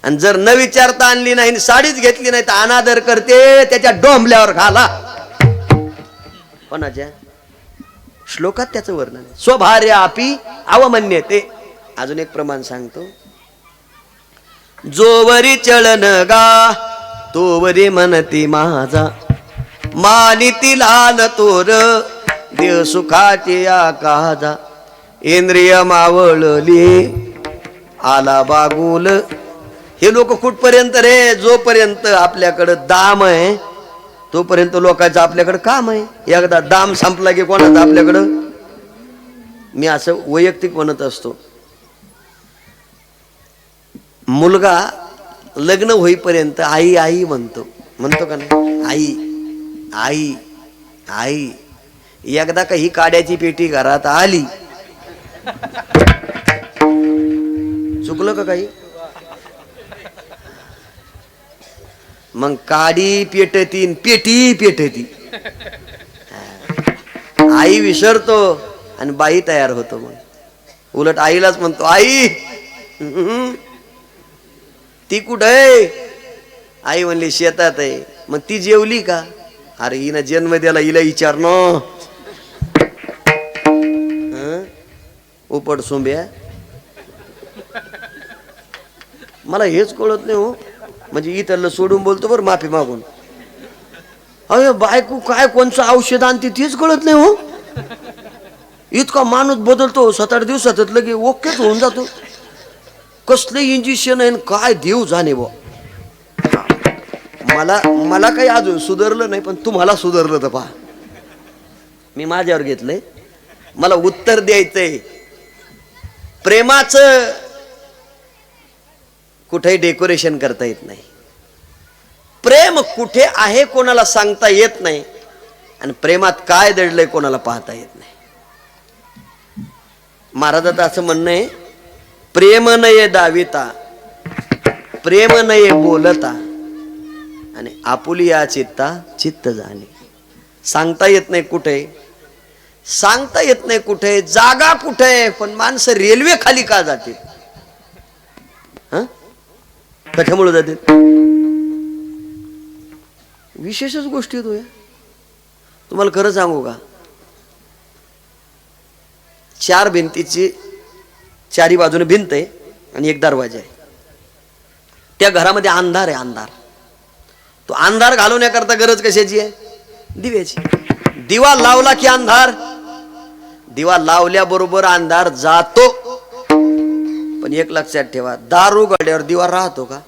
[SPEAKER 1] आणि जर न विचारता आणली नाही, साडीच घेतली नाही तर अनादर करते. त्याच्या डोंबल्यावर घाला. कोणाच्या श्लोकात त्याचं वर्णन आहे. स्वभार्या अपि अवमन्यते. अजून एक प्रमाण सांगतो, जोवरी चळन गा तोवरी म्हणती माझा, मानिती लहान तोर देव सुखाची काजा. इंद्रिय मावळली आला बागुल. हे लोक कुठपर्यंत रे, जोपर्यंत आपल्याकडं दाम आहे तोपर्यंत लोकांचं आपल्याकडं काम आहे. एकदा दाम संपला की कोणाचं आपल्याकडं. मी असं वैयक्तिक म्हणत असतो, मुलगा लग्न होईपर्यंत आई आई म्हणतो का नाही. आई आई आई. एकदा का ही काड्याची पेटी घरात आली, चुकलं का काही, मग काडी पेटती पेटी पेटती. आई विसरतो आणि बाई तयार होतो. मग उलट आईलाच म्हणतो आई. ती कुठं आहे. आई म्हणली शेतात आहे. मग ती जेवली का. अरे हिनं जन्म द्याला, हिला विचारणं. उपट सोंब्या. मला हेच कळत नाही हो. म्हणजे इथलं सोडून बोलतो बरं माफी मागून. अरे बायको काय कोणचं औषध आणते तेच कळत नाही हो. इतका माणूस बदलतो 7-8 दिवसातच लगे ओकेच होऊन जातो. कसले इंजेक्शन आहे काय देव जाणे बो. मला काही अजून सुधारलं नाही, पण तुम्हाला सुधारलं तर पहा. मी माझ्यावर घेतलंय. मला उत्तर द्यायचंय. प्रेमाचं कुठेही डेकोरेशन करता येत नाही. प्रेम कुठे आहे कोणाला सांगता येत नाही, आणि प्रेमात काय दडलंय कोणाला पाहता येत नाही. महाराजाचं असं म्हणणं आहे, प्रेम नये दाविता प्रेम नये बोलता, आणि आपुलिया चित्ता चित्त जाणे. सांगता येत नाही कुठे, सांगता येत नाही कुठे, जागा कुठे, पण माणसं रेल्वे खाली का जाते. कशामुळे जाते. विशेषच गोष्टी येतो या. तुम्हाला खरं सांगू का, 4 भिंतीची चारी बाजूने भिंत आहे आणि एक दरवाजा आहे. त्या घरामध्ये अंधार आहे, अंधार. तो अंधार घालवण्याकरता गरज कशाची आहे? दिव्याची. दिवा लावला की अंधार, दिवा लावल्याबरोबर अंधार जातो. पण एक लक्षात ठेवा, दार उघडल्यावर दिवा राहतो का?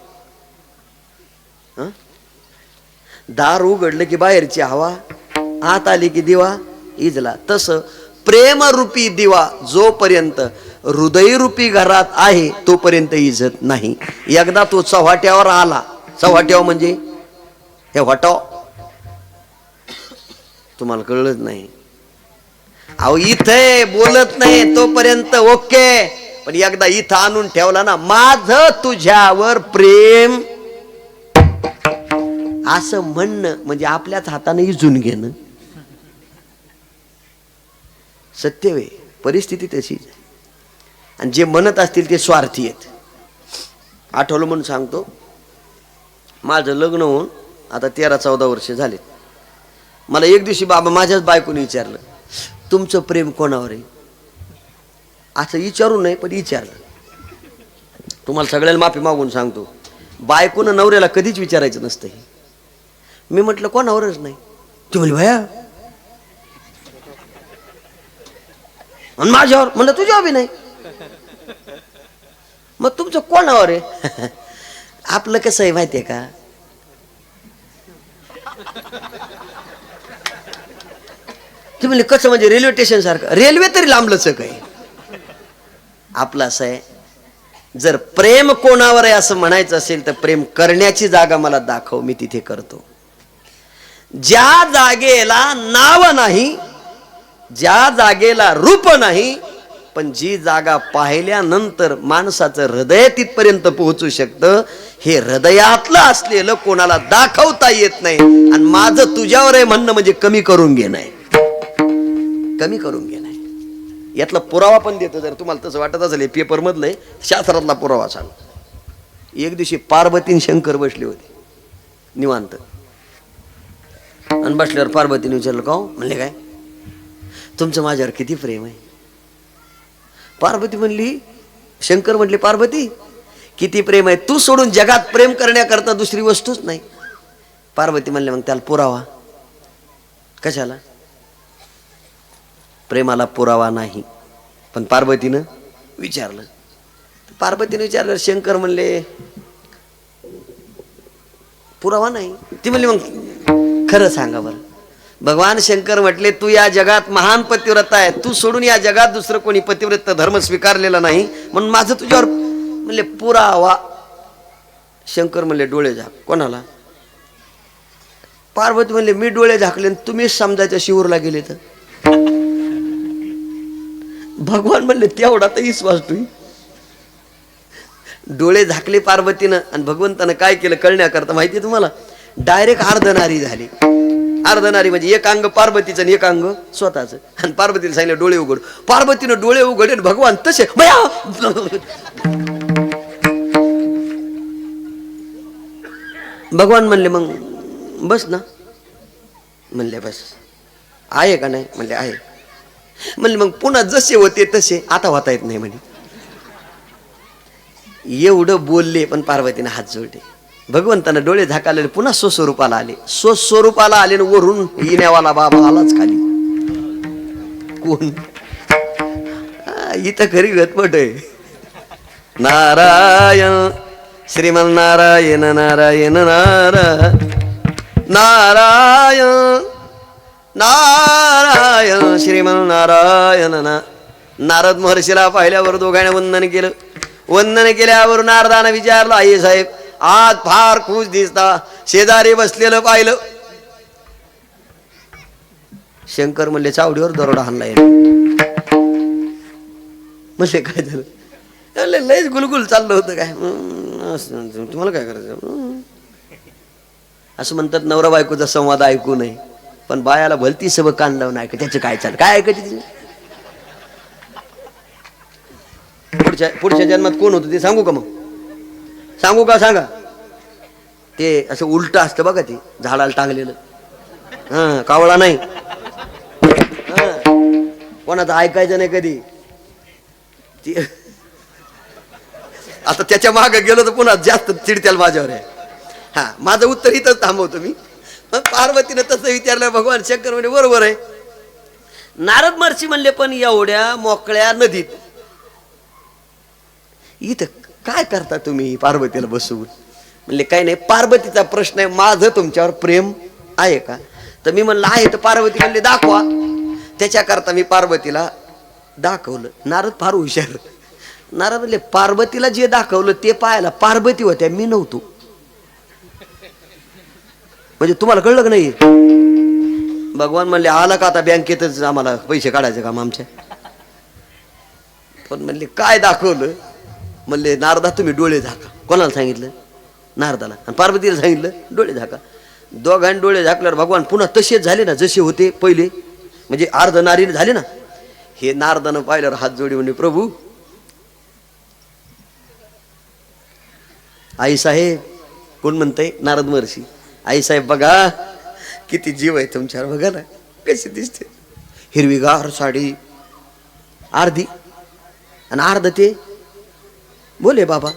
[SPEAKER 1] दार उघडलं की बाहेरची हवा आत आली की दिवा इजला. तसं प्रेमरूपी दिवा जोपर्यंत हृदयरूपी घरात आहे तोपर्यंत इजत नाही. एकदा तो चव्हाट्यावर आला, चव्हाट्यावर म्हणजे हे वाटाव, तुम्हाला कळलंच नाही. अहो इथे बोलत नाही तोपर्यंत ओके, पण एकदा इथं आणून ठेवला ना, माझं तुझ्यावर प्रेम, असं म्हणणं म्हणजे आपल्याच हाताने इजून घेणं. सत्य वे, परिस्थिती तशीच. आणि जे म्हणत असतील ते स्वार्थी आहेत. आठवलं म्हणून सांगतो, माझं लग्न होऊन आता 13-14 वर्ष झालेत. मला एक दिवशी बाबा माझ्याच बायकोने विचारलं, तुमचं प्रेम कोणावर आहे? असं विचारू नये पण विचारलं. तुम्हाला सगळ्याला माफी मागून सांगतो, बायकोनं नवऱ्याला कधीच विचारायचं नसतं. मी म्हटलं कोणावरच नाही. ती म्हणली भया, आणि माझ्यावर म्हणलं तुझ्यावर बी नाही. मग तुमचं कोणावर आहे? आपलं कसं आहे माहितीये का, ती म्हणली कसं म्हणजे रेल्वे स्टेशन सारखं? रेल्वे तरी लांबलंच काय. आपलं असं आहे, जर प्रेम कोणावर आहे असं म्हणायचं असेल तर प्रेम करण्याची जागा मला दाखव, मी तिथे करतो. ज्या जागेला नाव नाही, ज्या जागेला रूप नाही, पण जी जागा पाहिल्यानंतर माणसाचं हृदय तिथपर्यंत पोहोचू शकतं, हे हृदयातलं असलेलं कोणाला दाखवता येत नाही. आणि माझं तुझ्यावर आहे म्हणणं म्हणजे कमी करून घेणं आहे, कमी करून घेणं आहे. यातला पुरावा पण देतो, जर तुम्हाला तसं वाटत असेल पेपर मधलं शास्त्रातला पुरावा सांग. एक दिवशी पार्वती शंकर बसले होते निवांत, आणि बसल्यावर पार्वतीने विचारलं, का म्हणले काय तुमचं माझ्यावर किती प्रेम आहे? पार्वती म्हणली, शंकर म्हटले पार्वती किती प्रेम आहे, तू सोडून जगात प्रेम करण्याकरता दुसरी वस्तूच नाही. पार्वती म्हणले मग त्याला पुरावा कशाला? प्रेमाला पुरावा नाही. पण पार्वतीनं विचारलं, पार्वतीने विचारलं, शंकर म्हणले पुरावा नाही. ती म्हणली मग खरं सांगा बरं. भगवान शंकर म्हटले, तू या जगात महान पतिव्रता आहे, तू सोडून या जगात दुसरं कोणी पतिव्रत धर्म स्वीकारलेला नाही, म्हणून माझं तुझ्यावर म्हणले पुरावा. शंकर म्हणले डोळे झाक. कोणाला? पार्वती म्हणले मी डोळे झाकले, तुम्हीच समजायच्या शिवरला गेले तर. भगवान म्हणले तेवढा तर विश्वास तू. डोळे झाकले पार्वतीनं, आणि भगवंतानं काय केलं कळण्याकरता माहितीये तुम्हाला? डायरेक्ट अर्धनारी झाली. अर्धनारी म्हणजे एक अंग पार्वतीचं आणि एक अंग स्वतःच. आणि पार्वतीला सांगितलं डोळे उघड. पार्वतीनं डोळे उघडले, भगवान तसे भगवान म्हणले मग बस ना. म्हणले बस. आहे का नाही? म्हणले आहे. म्हणले मग पुन्हा जसे होते तसे आता होता येत नाही म्हणे. एवढं बोलले पण पार्वतीने हात जोडले. भगवंतानं डोळे झाकाले, पुन्हा स्वस्वरूपाला आले. स्वस्वरूपाला आले न वरून येण्यावाला बाबा आलाच खाली. कोण? इथं खरी गतपट आहे. नारायण श्रीमन नारायण नारायण नारायण नारायण श्रीमन नारायण. नारद महर्षीला पाहिल्यावर दोघांनी वंदन केलं. वंदन केल्यावर नारदानं विचारलं, आई साहेब आज फार खुश दिसता, शेजारी बसलेलं पाहिलं. शंकर म्हणले चावडीवर दरोडा हाणलाय. म्हणले काय झालं? लयच गुलगुल चाललं होतं काय? तुम्हाला काय करायचं? असं म्हणतात नवरा बायकोचा संवाद ऐकू नये, पण बायाला भलती सबक कान लावून ऐक. त्याचं काय चाल काय ऐकायची? पुढच्या जन्मात कोण होतं ते सांगू का? मग सांगू का? सांगा. ते असं उलट असतं बघा, ते झाडाला टांगलेलं. हा, कावळा नाही. कोणाचं ऐकायचं नाही कधी. आता त्याच्या मागे गेलो तर पुन्हा जास्त चिडत्याल माझ्यावर आहे. हा, माझं उत्तर इथंच थांबवतो मी. पार्वतीनं तसं विचारलं, भगवान शंकर म्हणजे बरोबर आहे. नारद महर्षी म्हणले पण एवढ्या मोकळ्या नदीत इथं काय करता तुम्ही पार्वतीला बसवून? म्हणले काही नाही, पार्वतीचा प्रश्न आहे, माझं तुमच्यावर प्रेम आहे का? तर मी म्हणलं आहे. तर पार्वती म्हणले दाखवा. त्याच्याकरता मी पार्वतीला दाखवलं. नारद फार हुशार. नारद म्हणले पार्वतीला जे दाखवलं ते पाहायला पार्वती होत्या, मी नव्हतो. म्हणजे तुम्हाला कळलं का नाही? भगवान म्हणले आला का आता बँकेतच आम्हाला पैसे काढायचे काम आमच्या. पण म्हणले काय दाखवलं? म्हणले नारदा तुम्ही डोळे झाका. कोणाला सांगितलं? नारदाला. आणि पार्वतीला सांगितलं डोळे झाका. दोघांनी डोळे झाकल्यावर भगवान पुन्हा तसेच झाले ना जसे होते पहिले, म्हणजे अर्धनारीने झाले ना. हे नारदानं पाहिल्यावर हात जोडी म्हणे प्रभू. आई साहेब, कोण म्हणतंय? नारद महर्षी. आई साहेब बघा किती जीव आहे तुमच्यावर, बघा ना कशी दिसते. हिरवीगार साडी अर्धी आणि अर्ध ते बोले बाबा.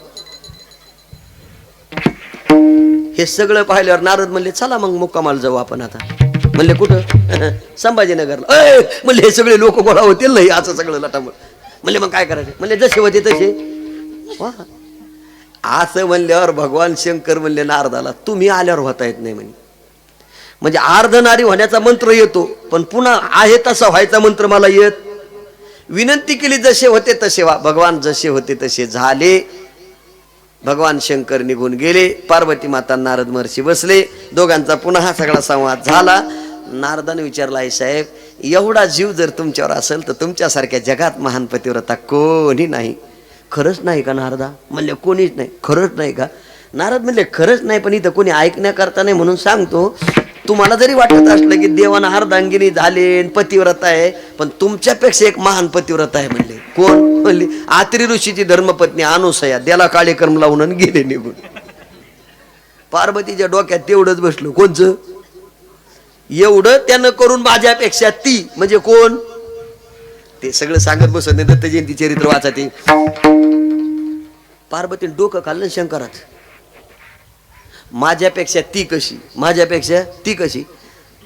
[SPEAKER 1] हे सगळं पाहिल्यावर नारद म्हणले चला मग मुक्कामाला जाऊ आपण आता. म्हणले कुठं? संभाजीनगरला. म्हणले हे सगळे लोक गोळा होतील नाही असं सगळं लटामट. म्हणले मग काय करायचं? म्हणले जसे होते तसे. असं म्हणल्यावर भगवान शंकर म्हणले नारदाला तुम्ही आल्यावर होता येत नाही म्हणे. म्हणजे अर्धनारी होण्याचा मंत्र येतो पण पुन्हा आहे तसा व्हायचा मंत्र मला येत. विनंती केली जसे होते तसे व्हा. भगवान जसे होते तसे झाले. भगवान शंकर निघून गेले. पार्वती माता नारद महर्षी बसले. दोघांचा पुन्हा हा सगळा संवाद झाला. नारदाने विचारला आई साहेब एवढा जीव जर तुमच्यावर असेल तर तुमच्यासारख्या जगात महान पतिव्रता कोणी नाही. खरंच नाही का नारदा? म्हणले कोणीच नाही. खरंच नाही का? नारद म्हणले खरंच नाही, पण इथं कोणी ऐकण्याकरता नाही म्हणून सांगतो. तुम्हाला जरी वाटत असलं की देवाना अर्धांगिनी झाले पतिव्रता आहे, पण तुमच्यापेक्षा एक महान पतिव्रता आहे. म्हणले कोण? म्हणले आत्री ऋषीची धर्मपत्नी अनुसया. त्याला काळे कर्म लावून गेले निघून. पार्वतीच्या डोक्यात तेवढंच बसलं. कोणचं? एवढं त्यानं करून माझ्यापेक्षा ती म्हणजे कोण? ते सगळं सांगत बसत नाही. दत्त जयंती चरित्र वाचा ते. पार्वतीने डोकं खाल्लं शंकरात. माझ्यापेक्षा ती कशी? माझ्यापेक्षा ती कशी?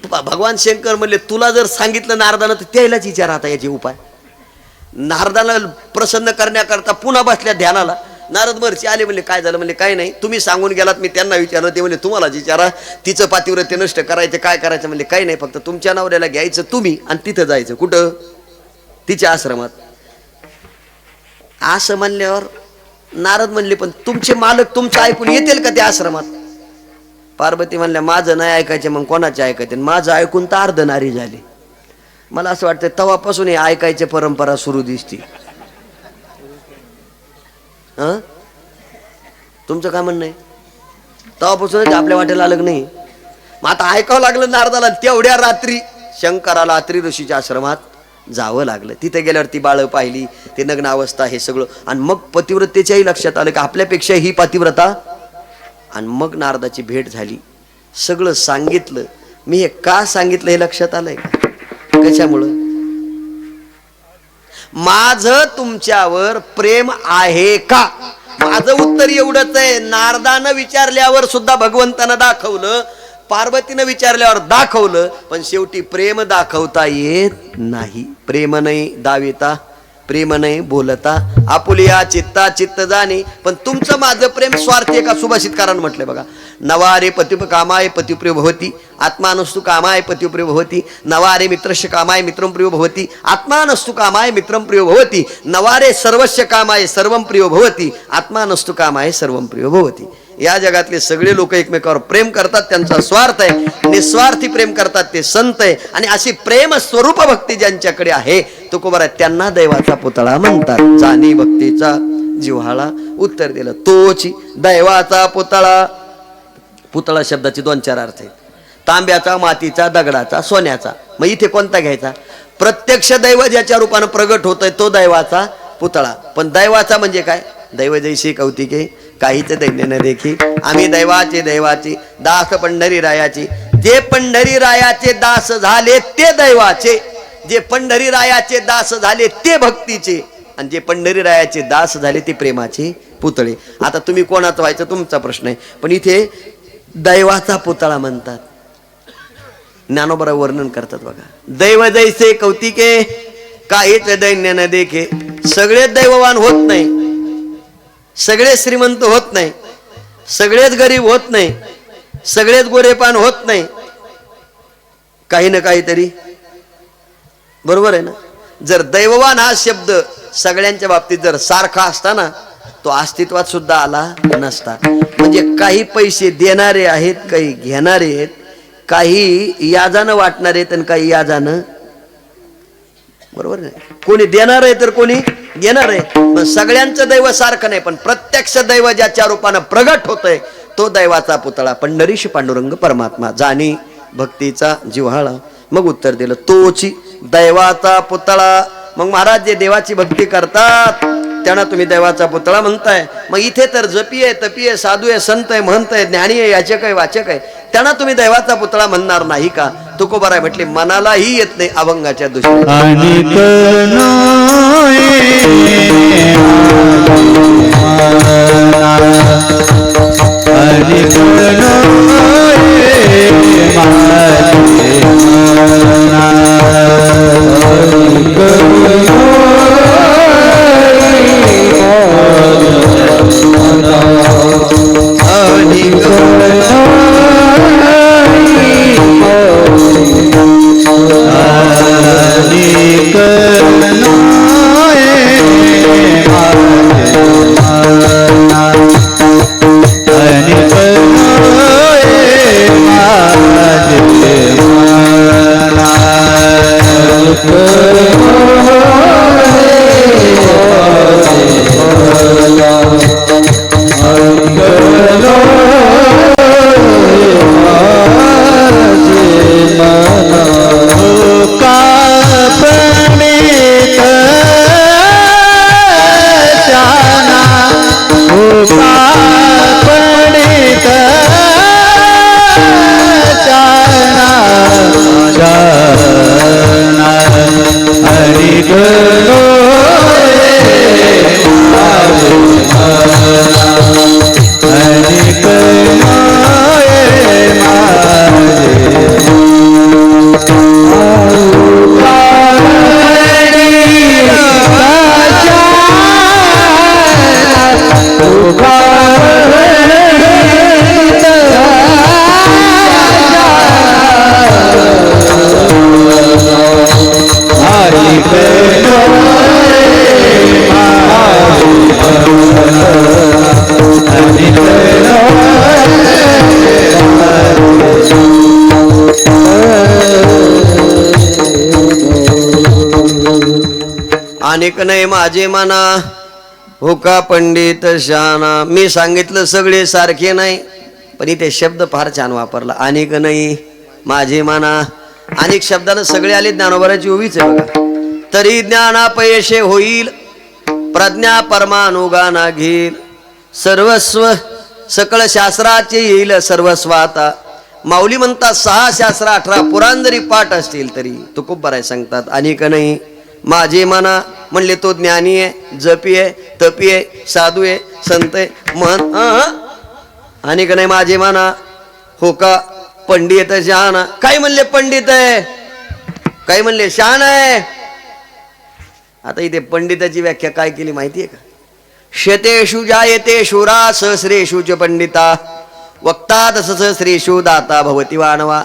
[SPEAKER 1] भगवान शंकर म्हणले तुला जर सांगितलं नारदानं तर त्यालाच विचार आता याचे उपाय. नारदाला प्रसन्न करण्याकरता पुन्हा बसल्या ध्यानाला. नारद महर्षी आले. म्हणले काय झालं? म्हणले काय नाही, तुम्ही सांगून गेलात मी त्यांना विचारलं. ते म्हणले तुम्हालाच विचारा तिचं पातिव्रत्य नष्ट करायचं काय करायचं? म्हणले काही नाही, फक्त तुमच्या नवऱ्याला घ्यायचं तुम्ही आणि तिथं जायचं. कुठं? तिच्या आश्रमात. असं म्हणल्यावर नारद म्हणले पण तुमचे मालक तुमचं ऐकून येतील का त्या आश्रमात? पार्वती म्हणल्या माझं नाही ऐकायचं मग कोणाचे ऐकायचे? माझं ऐकून तर अर्धनारी झाली. मला असं वाटतं तेव्हापासून हे ऐकायची परंपरा सुरू दिसते. तुमचं काय म्हणणं आहे? तेव्हापासूनच आपल्या वाटेला आलं नाही. मग आता ऐकावं लागलं नारदाला. तेवढ्या रात्री शंकराला अत्री ऋषीच्या आश्रमात जावं लागलं. तिथे गेल्यावर ती बाळं पाहिली, ते नग्न अवस्था हे सगळं. आणि मग पतिव्रतेच्याही लक्षात आलं की आपल्यापेक्षा ही पतिव्रता. आणि मग नारदाची भेट झाली. सगळं सांगितलं. मी हे का सांगितलं हे लक्षात आलंय का? कशामुळं? माझं तुमच्यावर प्रेम आहे का? माझं उत्तर एवढंच आहे. नारदानं विचारल्यावर सुद्धा भगवंतानं दाखवलं, पार्वतीनं विचारल्यावर दाखवलं, पण शेवटी प्रेम दाखवता येत नाही. प्रेम नाही दाविता, प्रेम नाही बोलता, आपुलिया चित्ता चित्त जाणे. पण तुमचं माझं प्रेम स्वार्थी एका सुभाषितकारानं म्हटलंय बघा. नवारे पतिप कामाय पतिप्रिय भवती, आत्मानस्तु कामाय पतिप्रिय भवती. नवारे मित्रस्य कामाय मित्रं प्रियो भवती, आत्मानस्तु कामाय मित्रं प्रियो भवती. नवारे सर्वस्य कामाय सर्वं प्रियो भवती, आत्मानस्तु कामाय सर्वं प्रियो भवती. या जगातले सगळे लोक एकमेकावर प्रेम करतात, त्यांचा स्वार्थ आहे. निस्वार्थी प्रेम करतात ते संत आहे. आणि अशी प्रेम स्वरूप भक्ती ज्यांच्याकडे आहे तुकोबार त्यांना दैवाचा पुतळा म्हणतात. जाणी भक्तीचा जिव्हाळा उत्तर दिलं तोची दैवाचा पुतळा. पुतळा शब्दाचे 2-4 अर्थ आहेत. तांब्याचा, मातीचा, दगडाचा, सोन्याचा. मग इथे कोणता घ्यायचा? प्रत्यक्ष दैव ज्याच्या रूपानं प्रगट होतोय तो दैवाचा पुतळा. पण दैवाचा म्हणजे काय? दैव जैसे कौतिके काहीच दैन्य न देखी. आम्ही दैवाचे दैवाची दास पंढरीरायाची. जे पंढरीरायाचे दास झाले ते दैवाचे, जे पंढरीरायाचे दास झाले ते भक्तीचे, आणि जे पंढरीरायाचे दास झाले ते प्रेमाचे पुतळे. आता तुम्ही कोणाचं व्हायचं तुमचा प्रश्न आहे, पण इथे दैवाचा पुतळा म्हणतात. ज्ञानोबा वर्णन करतात बघा. दैव जैसे कौतिके काहीच दैन्य न देखे. सगळेच दैववान होत नाही, सगळेच श्रीमंत होत नाही, सगळेच गरीब होत नाही, सगळेच गोरेपान होत नाही. काही ना काहीतरी बरोबर आहे ना. जर दैववान हा शब्द सगळ्यांच्या बाबतीत जर सारखा असता ना, तो अस्तित्वात सुद्धा आला नसता. म्हणजे काही पैसे देणारे आहेत, काही घेणारे आहेत, काही याजानं वाटणारे आहेत आणि काही याजानं, बरोबर नाही. कोणी देणार आहे तर कोणी घेणार आहे. पण सगळ्यांचं दैव सारखं नाही, पण प्रत्यक्ष दैव ज्याच्या रूपानं प्रगट होतंय तो दैवाचा पुतळा पंढरीश पांडुरंग परमात्मा. जाणी भक्तीचा जिव्हाळा. मग उत्तर दिलं तोची दैवाचा पुतळा. मग महाराज जे देवाची भक्ती करतात त्यांना तुम्ही दैवाचा पुतळा म्हणताय. मग इथे तर जपी आहे, तपी आहे, साधू आहे, संत आहे, महंत आहे, ज्ञानी आहे, याचक आहे, वाचक आहे, त्यांना तुम्ही दैवाचा पुतळा म्हणणार नाही का? तुकोबाराय म्हटले मनालाही येत नाही अभंगाच्या दुसऱ्या. अनेक नाही माझे मना होका पंडित शाना. मी सांगितलं सगळे सारखे नाही, पण इथे शब्द फार छान वापरला. अनेक नाही माझे मना. अनेक शब्दानं सगळे आले, ज्ञानोबाराची उभीच आहे बघा. तरी ज्ञानापयशे होईल प्रज्ञा परमानुगाना घेईल. सर्वस्व सकळ शास्त्राचे येईल सर्वस्व आता. माऊली म्हणतात 6 शास्त्र 18 पुराण जरी पाठ असतील तरी तुकोबाराय सांगतात अनेक नाही माझे मना. म्हणले तो ज्ञानी आहे, जपी आहे, तपी आहे, साधू आहे, संत आहे, महंत. अनेक नाही माझे मना होका पंडित शहाणा. काही म्हणले पंडित आहे, काही म्हणले शहाणा आहे. आता इथे पंडिताची व्याख्या काय केली माहिती आहे का? शतेषु जायतेषु सहस्रेषु च पंडिता वक्ता सहस्रेषु दाता भवती वानवा.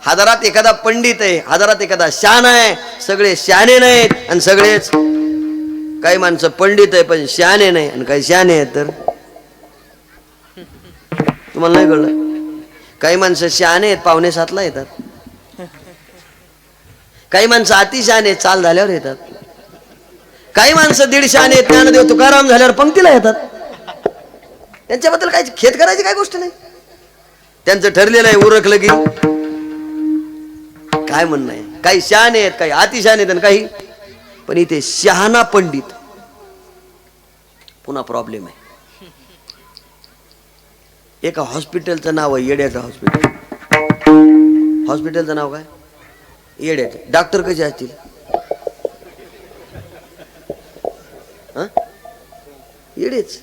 [SPEAKER 1] हजारात एखादा पंडित आहे, हजारात एखादा शान आहे. सगळे शाने नाहीत आणि सगळेच काही माणसं पंडित आहे पण शाने नाही, आणि काही शाने आहेत तर तुम्हाला नाही कळलं. काही माणसं शाने आहेत, 6:45 येतात. काही माणसं अतिशाने चाल झाल्यावर येतात. काही माणसं 150 आहेत, ज्ञानदेव तुकाराम झाल्यावर पंक्तीला येतात. त्यांच्याबद्दल काय खेद करायची काय गोष्ट नाही. त्यांचं ठरलेलं आहे, उरकलं की काय म्हणणं आहे. काही शहाणे आहेत, काही अतिशहाणे आहेत, काही. पण इथे शहाणा पंडित पुन्हा प्रॉब्लेम आहे. एका हॉस्पिटलचं नाव आहे येड्याचं हॉस्पिटल. हॉस्पिटलचं नाव काय? येड्याचं. डॉक्टर कसे असतील? येडेच.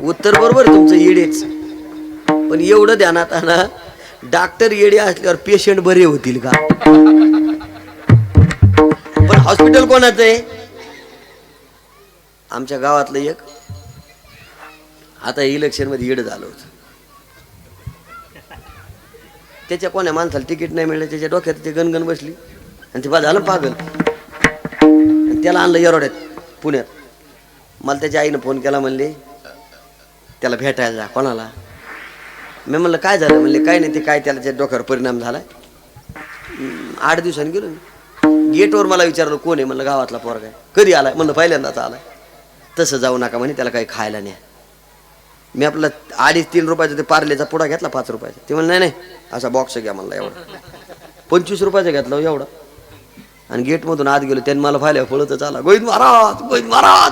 [SPEAKER 1] उत्तर बरोबर तुमचं, येडेच. पण एवढं ध्यानात आणा, डॉक्टर येडे असल्यावर पेशंट बरे होतील का? पण हॉस्पिटल कोणाचं आहे? आमच्या गावातलं एक आता इलेक्शन मध्ये येडं झालं होतं. त्याच्या कोण्या माणसाला तिकीट नाही मिळलं, त्याच्या डोक्यात ते गणगण बसली आणि ते झालं पागल. आणि त्याला आणलं येरोड्यात पुण्यात. मला त्याच्या आईनं फोन केला, म्हणले त्याला भेटायला जा. कोणाला? मी म्हणलं काय झालं? म्हणले काय नाही, ते काय त्याला डोक्यावर परिणाम झालाय. 8 दिवसांनी गेलो मी. गेटवर मला विचारलं कोण आहे? म्हणलं गावातला पोरगा आहे. कधी आलाय? म्हणलं पहिल्यांदाच आलाय. तसं जाऊ नका म्हणे, त्याला काही खायला नाही. मी आपला 2.5-3 रुपयाचा ते पार्लेचा पुडा घेतला 5 रुपयाचा. ते म्हणलं नाही असा बॉक्स घ्या म्हणला एवढा. 25 रुपयाचा घेतला एवढा. आणि गेटमधून आत गेलो, त्यांनी मला पाहिलं पळतच आला, गोविंद महाराज गोविंद महाराज.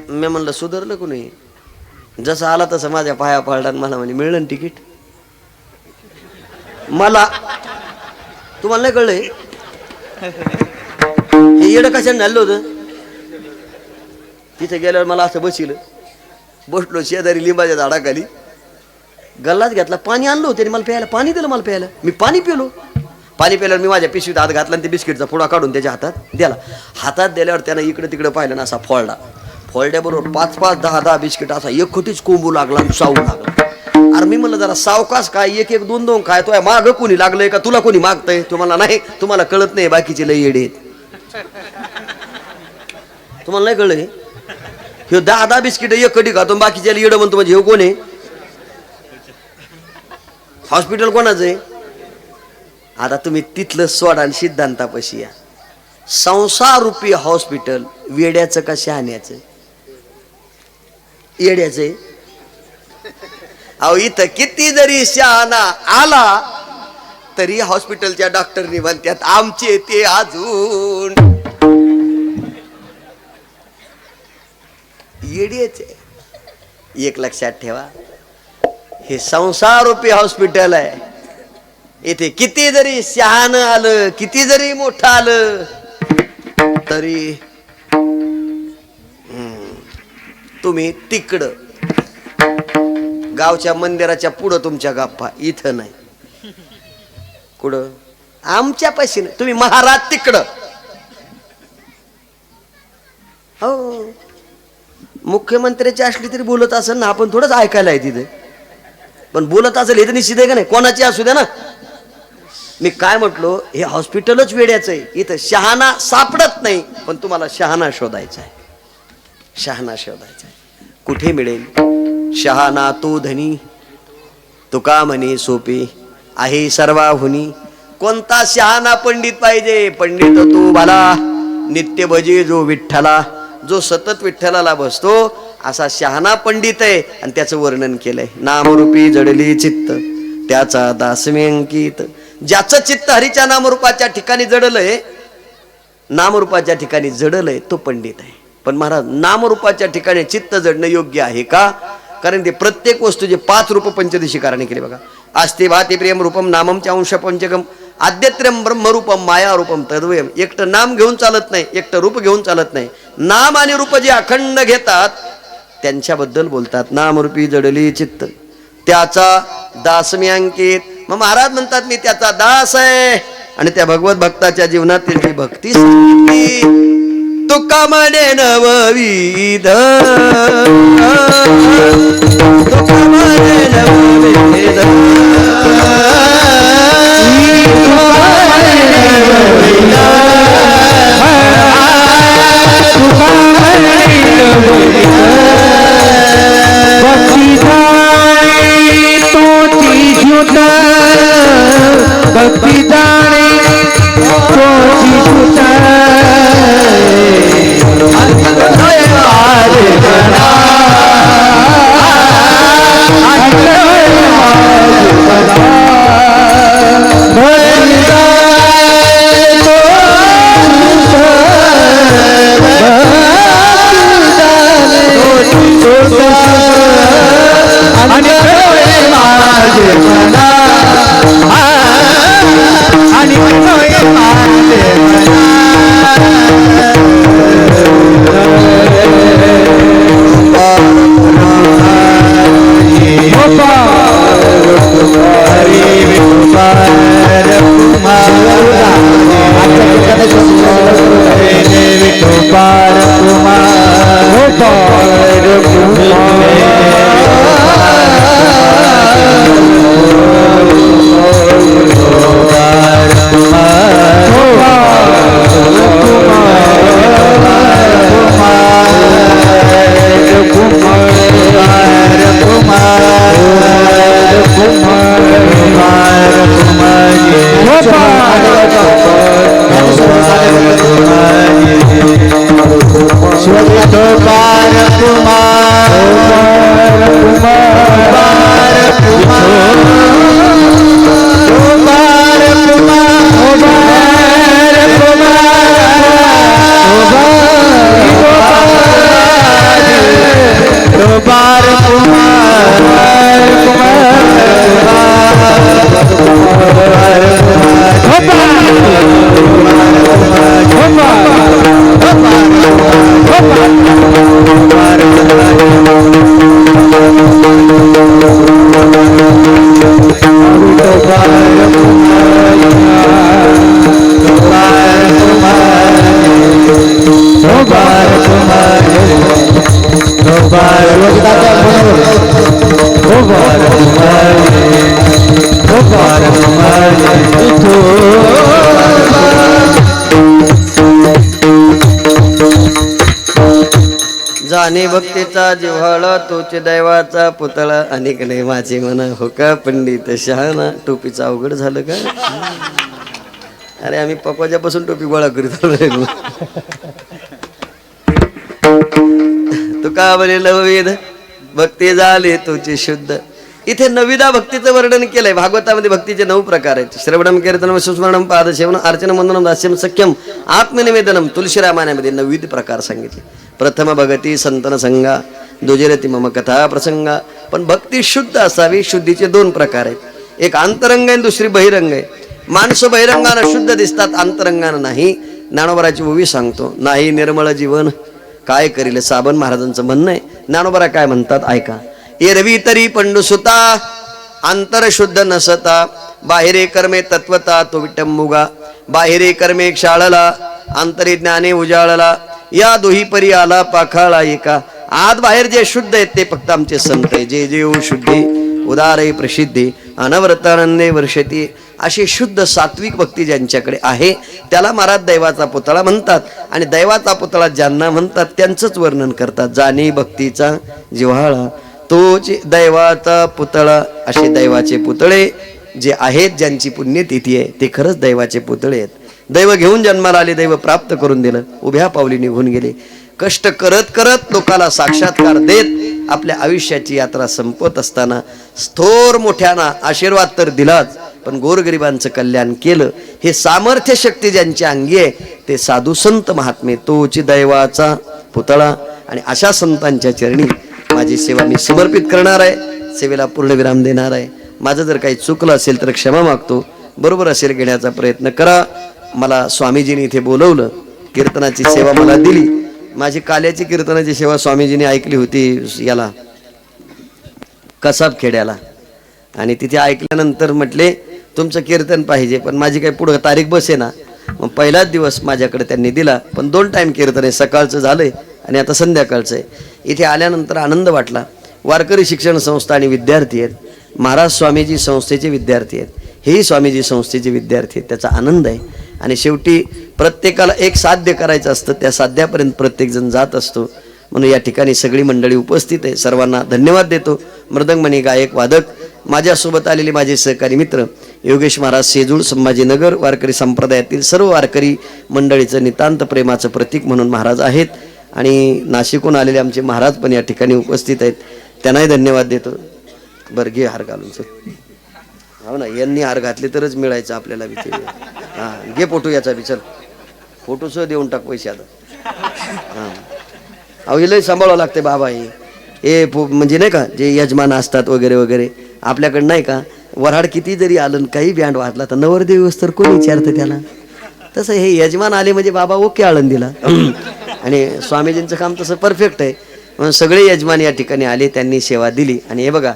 [SPEAKER 1] मी म्हणलं सुधारलं कोणी? जसं आला तसं माझ्या पाया पडला. मला म्हणजे मिळलं तिकीट मला. तुम्हाला नाही कळलंय हे येडं कशाने झालं होतं? तिथे गेल्यावर मला असं बसलो शेजारी लिंबाच्या झाडाखाली, गल्लाच घेतला, पाणी आणलं होतं मला प्यायला. पाणी दिलं मला प्यायला. मी पाणी पिलो. पाणी प्यायल्यावर मी माझ्या पिशवीत हात घातला आणि ते बिस्किटचा पुडा काढून त्याच्या हातात दिला. हातात दिल्यावर त्यानं इकडे तिकडे पाहिलं ना, असा फोडला. फोडल्याबरोबर 5-5, 10-10 बिस्किट असा एकखोटीच कोंबू लागला, सावू लागला. अरे मी म्हणलं जरा सावकाश काय, 1-1, 2-2 काय? तो माग कोणी लागलंय का? तुला कोणी मागतंय? तुम्हाला नाही, तुम्हाला कळत नाही, बाकीचे लय येडे आहेत. तुम्हाला नाही कळलं? हे 10-10 बिस्किट एक कधी खातो, बाकीच्या येडं म्हणतो. म्हणजे हे कोण आहे? हॉस्पिटल कोणाचं आहे? आता तुम्ही तिथलं सोडा आणि सिद्धांतापाशी या. संसारूपी हॉस्पिटल वेड्याचं का शहाण्याचं? येड्याचं. अहो इथं किती जरी शहाणा आला तरी हॉस्पिटलच्या डॉक्टरनी म्हणतात आमचे ते अजून येड्याचे. एक लक्षात ठेवा, हे संसारूपी हॉस्पिटल आहे. इथे किती जरी शहाण आलं, किती जरी मोठं आलं तरी तुम्ही तिकडं गावच्या मंदिराच्या पुढं तुमच्या गप्पा, इथं नाही. कुठं? आमच्या पैसे नाही. तुम्ही महाराज तिकडं. हो, मुख्यमंत्र्याची असली तरी बोलत असेल ना, आपण थोडंच ऐकायला आहे तिथे. पण बोलत असेल हे तर निश्चित आहे का नाही? कोणाची असू द्या ना. मी काय म्हटलो, हे हॉस्पिटलच वेड्याचं आहे. इथं शहाणा सापडत नाही, पण तुम्हाला शहाणा शोधायचा आहे. शहाणा शोधायचा आहे. कुठे मिळेल? शहाणा तो धनी, तुका म्हणे सोपे आहे सर्वाहुनी. कोणता शहाणा पंडित पाहिजे? पंडित तो बाला नित्य भजे जो विठ्ठला, जो सतत विठ्ठलाला बसतो, असा शहाणा पंडित आहे. आणि त्याचं वर्णन केलंय. नामरूपी जडली चित्त त्याचा दासमे अंकित. ज्याचं चित्त हरीच्या नामरूपाच्या ठिकाणी जडलंय, नामरूपाच्या ठिकाणी जडलंय, तो पंडित आहे. पण महाराज, नामरूपाच्या ठिकाणी चित्त जडणं योग्य आहे का? कारण ते प्रत्येक वस्तूचे 5 रूप पंचदशीकाराने केले बघा. अस्ति भाती प्रेम रूपम नामम च अंश पंचगम आद्यत्रयम ब्रह्मरूपम माया रूपम तद्वयम. एकटं नाम घेऊन चालत नाही, एकटं रूप घेऊन चालत नाही. नाम आणि रूप जे अखंड घेतात त्यांच्याबद्दल बोलतात. नामरूपी जडली चित्त त्याचा दास मी अंकित. मग महाराज म्हणतात मी त्याचा दास आहे. आणि त्या भगवत भक्ताच्या जीवनात त्यांची भक्ती सांगितली. तुका म्हणे नवविध, तुका म्हणे नवविध,
[SPEAKER 2] भक्ति जाने कुमार
[SPEAKER 1] जाणे भक्तीचा जिव्हाळा तोच दैवाचा पुतळा अनेक नाही माझे म्हणा हो का पंडित शहाणा. टोपीचं अवघड झालं का? अरे आम्ही पकवाच्यापासून टोपी गोळा करीत आलो. तुका बरे लववेद भक्ती झाले तुझे शुद्ध. इथे नविदा भक्तीचं वर्णन केलंय. भागवतामध्ये भक्तीचे 9 प्रकार आहेत. श्रवणम कीर्तनम सुस्मरणम पादसेवनम अर्चनम वंदनम दास्यम सख्यम आत्मनिवेदनम. तुलसीरामायणामध्ये 9 प्रकार सांगितले. प्रथम भगती संतन संगा दुजेरती मम कथा प्रसंगा. पण भक्ती शुद्ध असावी. शुद्धीचे 2 प्रकार आहेत. एक अंतरंग आहे, दुसरी बहिरंग आहे. माणसं बहिरंगानं शुद्ध दिसतात, अंतरंगानं नाही. ज्ञानोबराची ओवी सांगतो. नाही निर्मळ जीवन काय करील साबण महाराजांचं म्हणणं आहे. ज्ञानोबरा काय म्हणतात ऐका. एरवी तरी पंडुसुता अंतर शुद्ध नसता बाहेरे कर्मे तत्वता तो विटंबुगा. बाहेरे कर्मे क्षाळला अंतरी ज्ञाने उजाळला. या दोही परी आला पाखाळा एका. आत बाहेर जे शुद्ध आहेत ते फक्त आमचे संत आहे. जे जे शुद्धी उदारे प्रसिद्धी अनवरतानंदे वर्षती. अशी शुद्ध सात्विक भक्ती ज्यांच्याकडे आहे त्याला महाराज दैवाचा पुतळा म्हणतात. आणि दैवाचा पुतळा ज्यांना म्हणतात त्यांचंच वर्णन करतात. जाणे भक्तीचा जिव्हाळा तोच दैवाचा पुतळा. असे दैवाचे पुतळे जे आहेत ज्यांची पुण्यतिथी आहे ते खरंच दैवाचे पुतळे आहेत. दैव घेऊन जन्माला आले, दैव प्राप्त करून दिलं, उभ्या पावली निघून गेले. कष्ट करत करत लोकाला साक्षात्कार देत आपल्या आयुष्याची यात्रा संपत असताना थोर मोठ्याना आशीर्वाद तर दिलाच पण गोरगरिबांचं कल्याण केलं. हे सामर्थ्य शक्ती ज्यांच्या अंगी आहे ते साधू संत महात्मे तोची दैवाचा पुतळा. आणि अशा संतांच्या चरणी माझी सेवा मी समर्पित करणार आहे. सेवेला पूर्णविराम देणार आहे. माझं जर काही चुकलं असेल तर क्षमा मागतो. बरोबर असेल घेण्याचा प्रयत्न करा. मला स्वामीजींनी इथे बोलवलं, कीर्तनाची सेवा मला दिली. माझी काल्याची कीर्तनाची सेवा स्वामीजींनी ऐकली होती याला कसाब खेड्याला. आणि तिथे ऐकल्यानंतर म्हटले तुमचं कीर्तन पाहिजे. पण माझी काही पुढं तारीख बसे ना. मग पहिलाच दिवस माझ्याकडे त्यांनी दिला. पण 2 टाइम कीर्तन आहे. सकाळचं झालंय आणि आता संध्याकाळचं आहे. इथे आल्यानंतर आनंद वाटला. वारकरी शिक्षण संस्था आणि विद्यार्थी आहेत. महाराज स्वामीजी संस्थेचे विद्यार्थी आहेत. हेही स्वामीजी संस्थेचे विद्यार्थी आहेत. त्याचा आनंद आहे. आणि शेवटी प्रत्येकाला एक साध्य करायचं असतं. त्या साध्यापर्यंत प्रत्येकजण जात असतो. म्हणून या ठिकाणी सगळी मंडळी उपस्थित आहे. सर्वांना धन्यवाद देतो. मृदंगमणी गायक वादक माझ्यासोबत आलेले माझे सहकारी मित्र योगेश महाराज सेजूळ संभाजीनगर वारकरी संप्रदायातील सर्व वारकरी मंडळीचं नितांत प्रेमाचं प्रतीक म्हणून महाराज आहेत. आणि नाशिकहून आलेले आमचे महाराज पण या ठिकाणी उपस्थित आहेत. त्यांनाही धन्यवाद देतो. बरं घे हार घालून सर. हो ना, यांनी हार घातले तरच मिळायचं आपल्याला बी. हां घे फोटो याचा बी. चल फोटोसह देऊन टाक पैसे आता. हां अहो हे लय सांभाळावं लागते बाबा. हे म्हणजे नाही का जे यजमान असतात वगैरे वगैरे आपल्याकडं नाही का. वऱ्हाड किती जरी आलं काही बँड वाजला तर नवरदेव तर कोणी विचारतं त्याला. तसं हे यजमान आले म्हणजे बाबा ओके आळंदीला. आणि स्वामीजींचं काम तसं परफेक्ट आहे. म्हणून सगळे यजमान या ठिकाणी आले, त्यांनी सेवा दिली. आणि हे बघा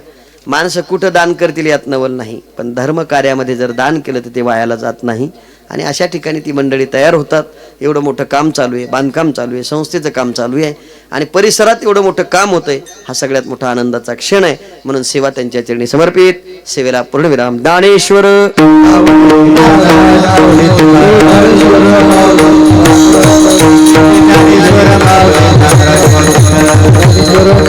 [SPEAKER 1] माणसं कुठं दान करतील यात नवल नाही, पण धर्म कार्यामध्ये जर दान केलं तर ते वायाला जात नाही. आणि अशा ठिकाणी ती मंडळी तयार होतात. एवढं मोठं काम चालू आहे, बांधकाम चालू आहे, संस्थेचं काम चालू आहे आणि परिसरात एवढं मोठं काम होतंय. हा सगळ्यात मोठा आनंदाचा क्षण आहे. म्हणून सेवा त्यांच्या चरणी समर्पित. सेवेला पूर्णविराम. दानेश्वर
[SPEAKER 2] ईश्वरा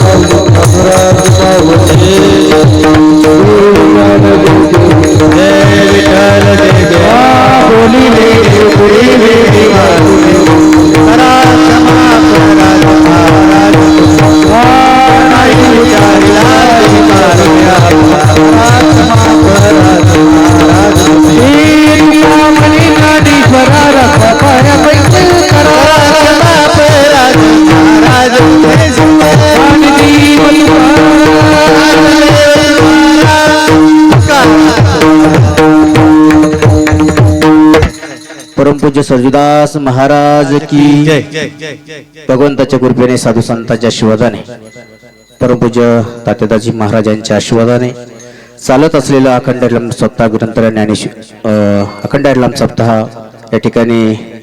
[SPEAKER 2] परमपूज्य सर्जुदास महाराज की जय। भगवंताच्या कृपेने साधू संतांच्या आशीर्वादाने परमपूज्य तात्यादाजी महाराजांच्या आशीर्वादाने चालत असलेला अखंड हरिनाम सप्ताह ग्रंथरा ज्ञानेश्वर अखंड हरिनाम सप्ताह या ठिकाणी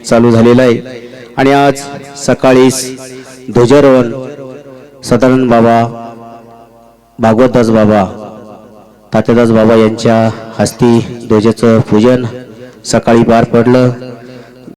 [SPEAKER 2] चालू झालेला आहे। आणि आज सकाळीच ध्वजारोहण सदानंद बाबा, भागवतदास बाबा, तात्यादास बाबा यांच्या हस्ती ध्वजाचं पूजन सकाळी पार पडलं।